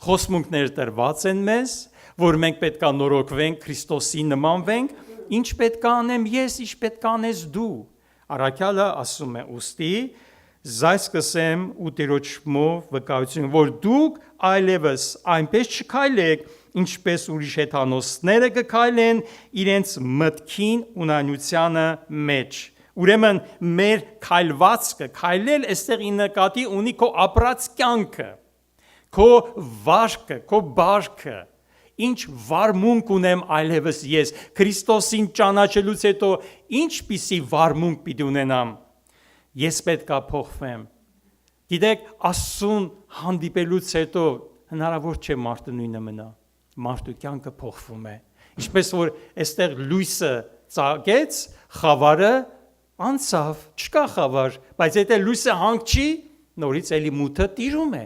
խոստմունքներ տրված են մեզ, որ մենք պետք է նորոգվենք, Քրիստոսի նմանվենք, ինչ պետք է անեմ ես, ինչ պետք է անես դու։ Առաքյալը ասում է. «Ուստի զայս կսեմ ու Տիրոջմով վկայություն, որ դուք այլևս այնպես չքայլեք, ինչպես ուրիշ հեթանոսները կքայլեն իրենց մտքին ունայնությանը մեջ»։ Ուրեմն մեր քայլվածքը, քայլել այստեղ ի նկատի ունի քո ապրած կյանքը, քո վարքը, քո բարքը, ինչ վարմունք ունեմ այլևս ես, Քրիստոսին ճանաչելուց հետո ինչպիսի վարմունք պիտի ունենամ։ Ես պետք է փոխվեմ։ Գիտեք, Աստծուն հանդիպելուց հետո հնարավոր չէ մարդը նույնը մնա։ Մարդու կյանքը փոխվում է։ Ինչպես որ այստեղ լույսը ծագեց, խավարը անցավ, չկա խավար, բայց եթե լույսը հանգչի, նորից էլի մութը տիրում է։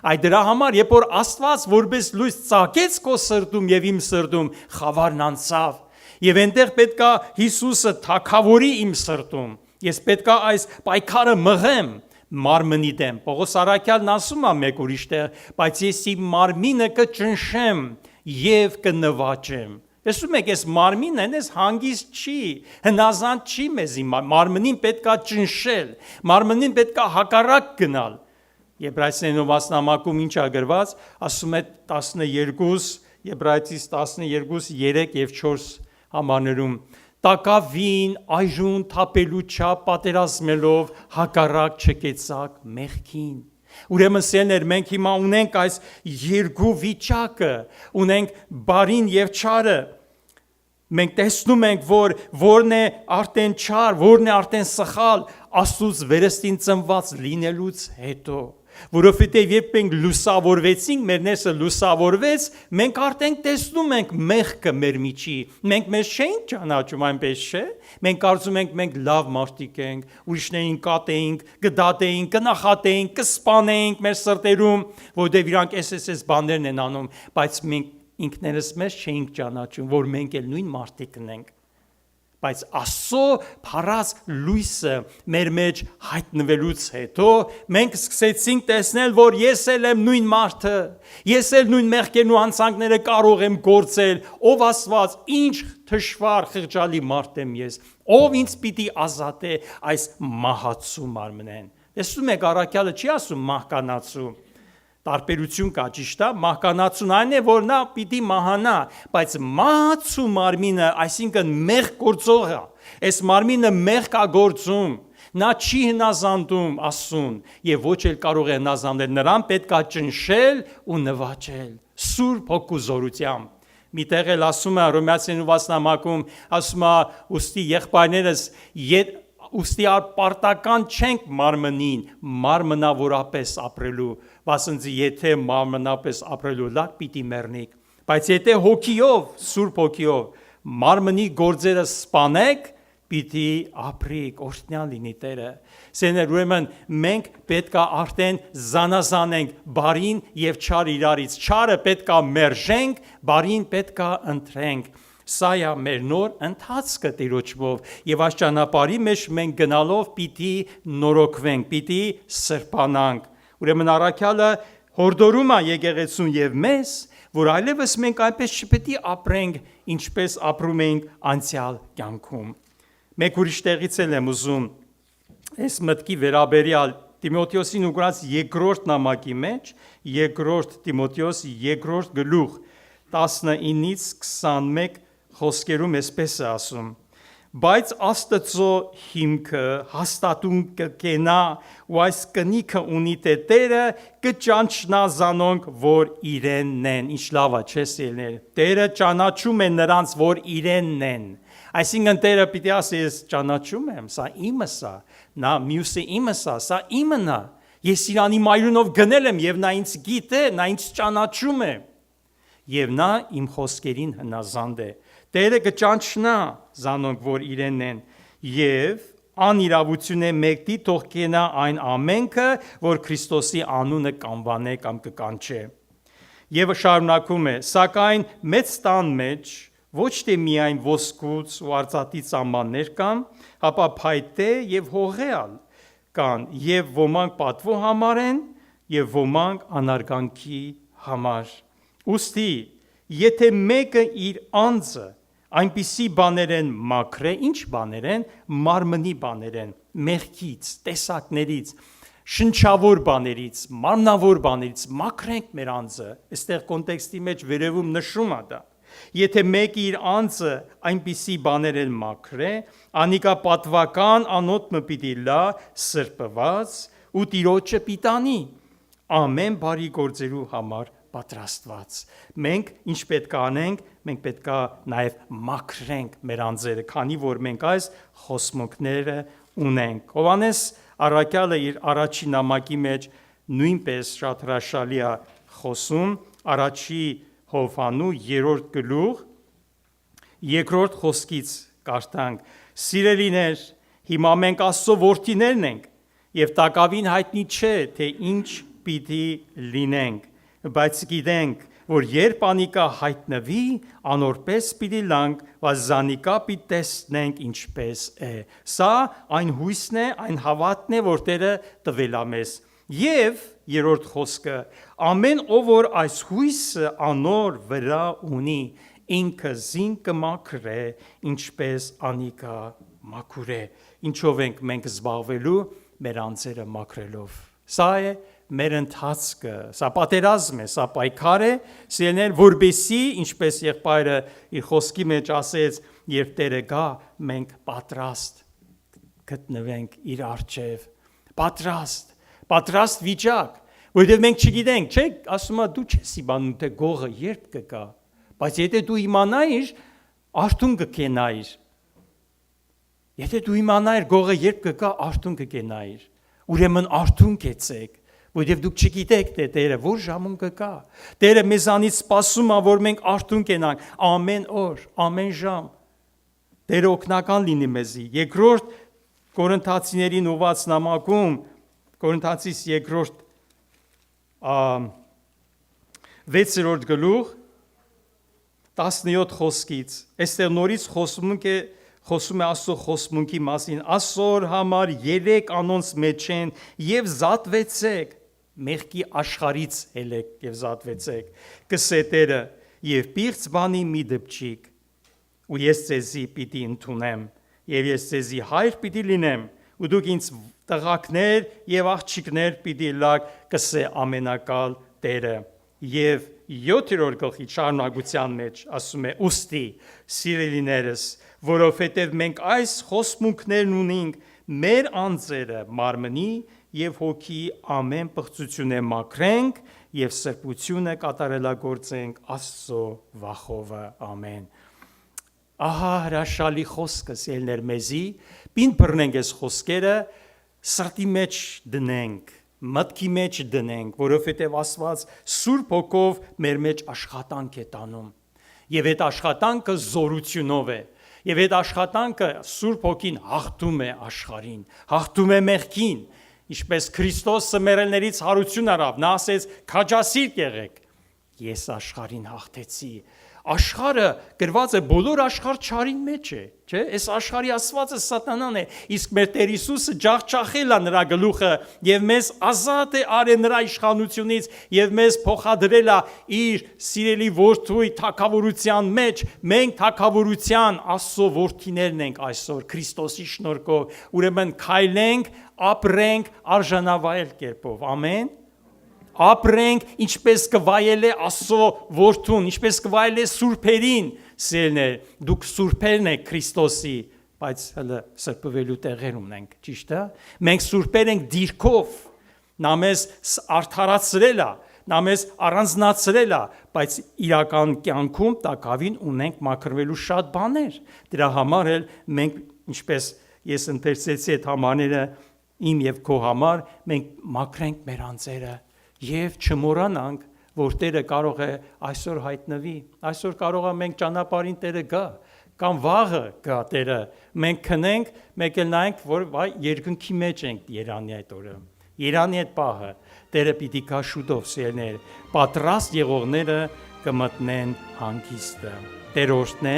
Այդ դրա համար, երբ որ Աստված որպես լույս ծագեց քո սրտում եւ իմ սրտում, խավարն անցավ։ Եվ այնտեղ պետքա Հիսուսը թագավորի իմ սրտում։ Ես պետքա այս պայքարը մղեմ մարմնի դեմ։ Պողոս առաքյալն ասում է մեկ ուրիշ տեղ, բայց ես իմ մարմինը կճնշեմ եւ կնվաճեմ։ Տեսնում եք, այս մարմինը այնպես հանգիստ չի, հնազանդ չի մեզի, մարմնին պետքա ճնշել, մարմնին պետքա հակառակ գնալ։ Եբրայեցիներով ասնամակում ինչ է գրված, ասում է 12, Եբրայեցիս 12, 3 եւ 4 համարներում, տակավին այժուն թափելու չափ պատերազմելով հակառակ չկեցակ մեղքին։ Ուրեմն սերներ, մենք հիմա ունենք այս երկու վիճակը, ունենք բարին եւ չարը։ Մենք տեսնում ենք, որ որն է արդեն չար, որն է արդեն սխալ, Աստծուց վերստին ծնված լինելուց հետո։ Որովհետև երբ մենք լուսավորվեցինք, մեր ներսը լուսավորվեց, մենք արդեն տեսնում ենք մեղքը մեր միջի։ Մենք մեզ չենք ճանաչում, այնպես չէ։ Մենք կարծում ենք մենք լավ մարդիկ ենք, ուրիշներին կատեինք, կդատեինք, կնախատեինք, կսպանեինք մեր սրտերում, որովհետև իրանք այս բաներն են անում, բայց մենք ինքներս մեզ չէինք ճանաչում, որ մենք էլ նույն մարդիկն ենք։ Բայց Աստծո փառած լույսը մեր մեջ հայտնվելուց հետո մենք սկսեցինք տեսնել, որ ես էլ եմ նույն մարդը, ես էլ նույն մեղքերն ու հանցանքները կարող եմ գործել, ով Աստված, ինչ թշվառ խղճալի մարդ եմ ես, ով ինձ պիտի ազատե այս մահացու մարմնեն։ Տեսնում եք, առաքյալը չի ասում մահկանացու, տարբերություն կա, ճիշտ է, մահկանացուն այն է, որ նա պիտի մահանա, բայց մահացու մարմինը, այսինքն մեղք գործողը, այս մարմինը մեղք է գործում, նա չի հնազանդում Աստծուն եւ ոչ էլ կարող է հնազանդել, նրան պետք է ճնշել ու նվաճել Սուրբ Հոգու զորությամբ։ Միտեղ էլ ասում է Հռոմեացիներին 6-րդ ասում է, ուստի եղբայրներս ուստի պարտական չենք մարմնին, մարմնավորապես ապրելու, վասնզի եթե մարմնապես ապրելու լավ պիտի մեռնիք, բայց եթե հոգիով, Սուրբ Հոգիով, մարմնի գործերը սպանեք, պիտի ապրիք, օրհնյալ լինի Տերը։ Սեներ, ուրեմն մենք պետք է արդեն զանազանենք բարին եւ չար իրարից, չարը պետք է մերժենք, բարին պետք է ընտրենք։ Սա է մեր նոր ընթացքը Տիրոջով եւ այս ճանապարհի մեջ մենք գնալով պիտի նորոգվենք, պիտի սրբանանք։ Ուրեմն առաքյալը հորդորում է եկեղեցուն եւ մեզ, որ այլևս մենք այնպես չպետք է ապրենք, ինչպես ապրում էինք անցյալ կյանքում։ Մեկ ուրիշ տեղից եմ ուզում այս մտքի վերաբերյալ Տիմոթեոսին ուղղված երկրորդ նամակի մեջ, երկրորդ Տիմոթեոս երկրորդ գլուխ 19-ից 21 խոսքերում էսպես է ասում. բայց Աստծո հիմքը հաստատուն կկենա ու այս կնիքը ունի թե Տերը կճանչնա զանոնք, որ իրենն են։ Ինչ լավ է, չէ՞ սիրելիներ։ Տերը ճանաչում է նրանց, որ իրենն են։ Այսինքն Տերը պիտի ասի, ես ճանաչում եմ, սա իմս է, նա մյուսը իմս է, սա իմն է։ Ես իրանի մայրունով գնել եմ եւ նա ինձ գիտե, նա ինձ ճանաչում է։ Եվ նա իմ խոսքերին հնազանդ է։ Տերը կճանչնա զանոնք, որ իրենն են, եւ անիրավություն է մեկդի թող կենա այն ամենքը, որ Քրիստոսի անունը կանվանե կամ կկանչե։ Եվ շարունակում է, սակայն մեծ տան մեջ ոչ թե միայն ոսկուց ու արծաթից ամբաններ կան, հապա փայտե եւ հողեալ կան, եւ ոմանք պատվո համար են, եւ ոմանք անարգանքի համար։ Ուստի, եթե մեկը իր անձը այնպիսի բաներ են մաքրե, ինչ բաներ են, մարմնի բաներ են, մեղքից, տեսակներից, շնչավոր բաներից, մարմնավոր բաներից, մաքրենք մեր անձը, այստեղ կոնտեքստի մեջ վերևում նշում է դա։ Եթե մեկը իր անձը այնպիսի բաներ են մաքրե, անիկա պատվական անոթ մը պիտի լա սրբված ու Տիրոջը պիտանի, ամեն բարի գործերու համար պատրաստված։ Մենք ինչ պետք է անենք, մենք պետք է նաև մաքրենք մեր անձերը, քանի որ մենք այս խոսմունքները ունենք։ Հովհաննես առաքյալը իր առաջի նամակի մեջ նույնպես շատ հրաշալի է խոսում, առաջի Հովհաննու 3-րդ գլուխ, երկրորդ խոսքից կարդանք. Սիրելիներ, հիմա մենք Աստծո որդիներն ենք, եւ տակավին հայտնի չէ, թե ինչ պիտի լինենք, բայց գիտենք, որ երբ անիկա հայտնվի, անորպես պիտի լանք, վազանիկա պիտի տեսնենք ինչպես է։ Սա այն հույսն է, այն հավատն է, որ Տերը տվել է մեզ։ Եվ երրորդ խոսքը, ամեն ով որ այս հույսը անոր վրա ունի, ինքը զին կմաքրե, ինչպես անիկա մաքուր է։ Ինչով ենք մենք զբաղվելու, մեր անձերը մաքրելով։ Սա է մեր ընթացքը, սա պատերազմ է, սա պայքար է, սիրելիներ, որբեսի, ինչպես եղբայրը իր խոսքի մեջ ասեց, երբ Տերը գա, մենք պատրաստ գտնվենք իր առջև, պատրաստ վիճակ, որովհետև մենք չգիտենք, չէ՞, ասում է դու չես իմանում, թե գողը երբ կգա, բայց եթե դու իմանայիր, արթուն կկենայիր, եթե դու իմանայիր գողը երբ կգա, արթուն կկենայիր, ուրեմն արթուն կեցեք, որովհետև դուք չգիտեք, թե Տերը որ ժամում կգա։ Տերը մեզանից սպասում է, որ մենք արթուն կենանք ամեն օր, ամեն ժամ։ Տերը օգնական լինի մեզի։ Երկրորդ Կորինթացիներին ուղված նամակում, Կորինթացիս երկրորդ 6-րդ գլուխ 17 խոսքից, այստեղ նորից խոսում է Աստծո խոսմունքի մասին, այսօր համար 3 անոնց մեջ են եւ զատվեցեք, մեղքի աշխարից ելեք եւ զատվեցեք, կսետերը եւ պիղծ բանի մի դպչիկ, ու ես ձեզի պիտի ընդունեմ, եւ ես ձեզի հայր պիտի լինեմ, ու դուք ինձ տղակներ եւ աղջիկներ պիտի լաք, կսե ամենակալ Տերը։ Եվ 7-րդ գլխի շարունակության մեջ ասում է. «Ուստի, սիրելիներս, որովհետև մենք այս խոսմունքներն ունենք, մեր անձերը մարմնի եւ հոգի ամեն պղծությունը մաքրենք եւ սրբությունը կատարելագործենք Աստծո վախովը, ամեն»։ Ահա հրաշալի խոսքը սիրելիներ մեզի, պին բռնենք այս խոսքերը, սրտի մեջ դնենք, մտքի մեջ դնենք, որովհետև Աստված Սուրբ Հոգով մեր մեջ աշխատանք է տանում։ Եվ այդ աշխատանքը զորությունով է։ Եվ այդ աշխատանքը Սուրբ Հոգին հաղթում է աշխարհին, հաղթում է մեղքին, ինչպես Քրիստոսը մեռելներից հարություն արավ, նա ասեց. «Քաջասիրտ եղեք, ես աշխարհին հաղթեցի»։ Աշխարհը գրված է բոլոր աշխարհ չարին մեջ է, չէ՞։ Այս աշխարհի աստվածը սատանան է, իսկ մեր Տեր Հիսուսը ջախջախել է նրա գլուխը եւ մեզ ազատ է արել նրա իշխանությունից եւ մեզ փոխադրել է իր սիրելի որդուի թագավորության մեջ։ Մենք թագավորության Աստծո որդիներն ենք այսօր Քրիստոսի շնորհքով։ Ուրեմն քայլենք, ապրենք արժանավայել կերպով։ Ամեն։ Ապրենք, ինչպես կվայել է Աստծո որդուն, ինչպես կվայել է սուրբերին, սիրելիներ, դուք սուրբերն եք Քրիստոսի, բայց հələ սրբվելու տեղեր ունենք, ճիշտ է։ Մենք սուրբեր ենք դիրքով, նա մեզ արդարացրել է, նա մեզ առանձնացրել է, բայց իրական կյանքում տակավին ունենք մաքրվելու շատ բաներ։ Դրա համար էլ մենք, ինչպես ես ընթերցեցի այդ համարները իմ եւ քո համար, մենք մաքրենք մեր անձերը եւ չմոռանանք, որ Տերը կարող է այսօր հայտնվի, այսօր կարող է մենք ճանապարհին Տերը գա, կամ վաղը գա Տերը, մենք քնենք, մեկ էլ նայենք, որ երկնքի մեջ ենք Երանի այդ օրը, Երանի այդ պահը, Տերը պիտի գա շուտով, սիրելիներ, պատրաստ եղողները կմտնեն հանգիստը, Տեր օրհնե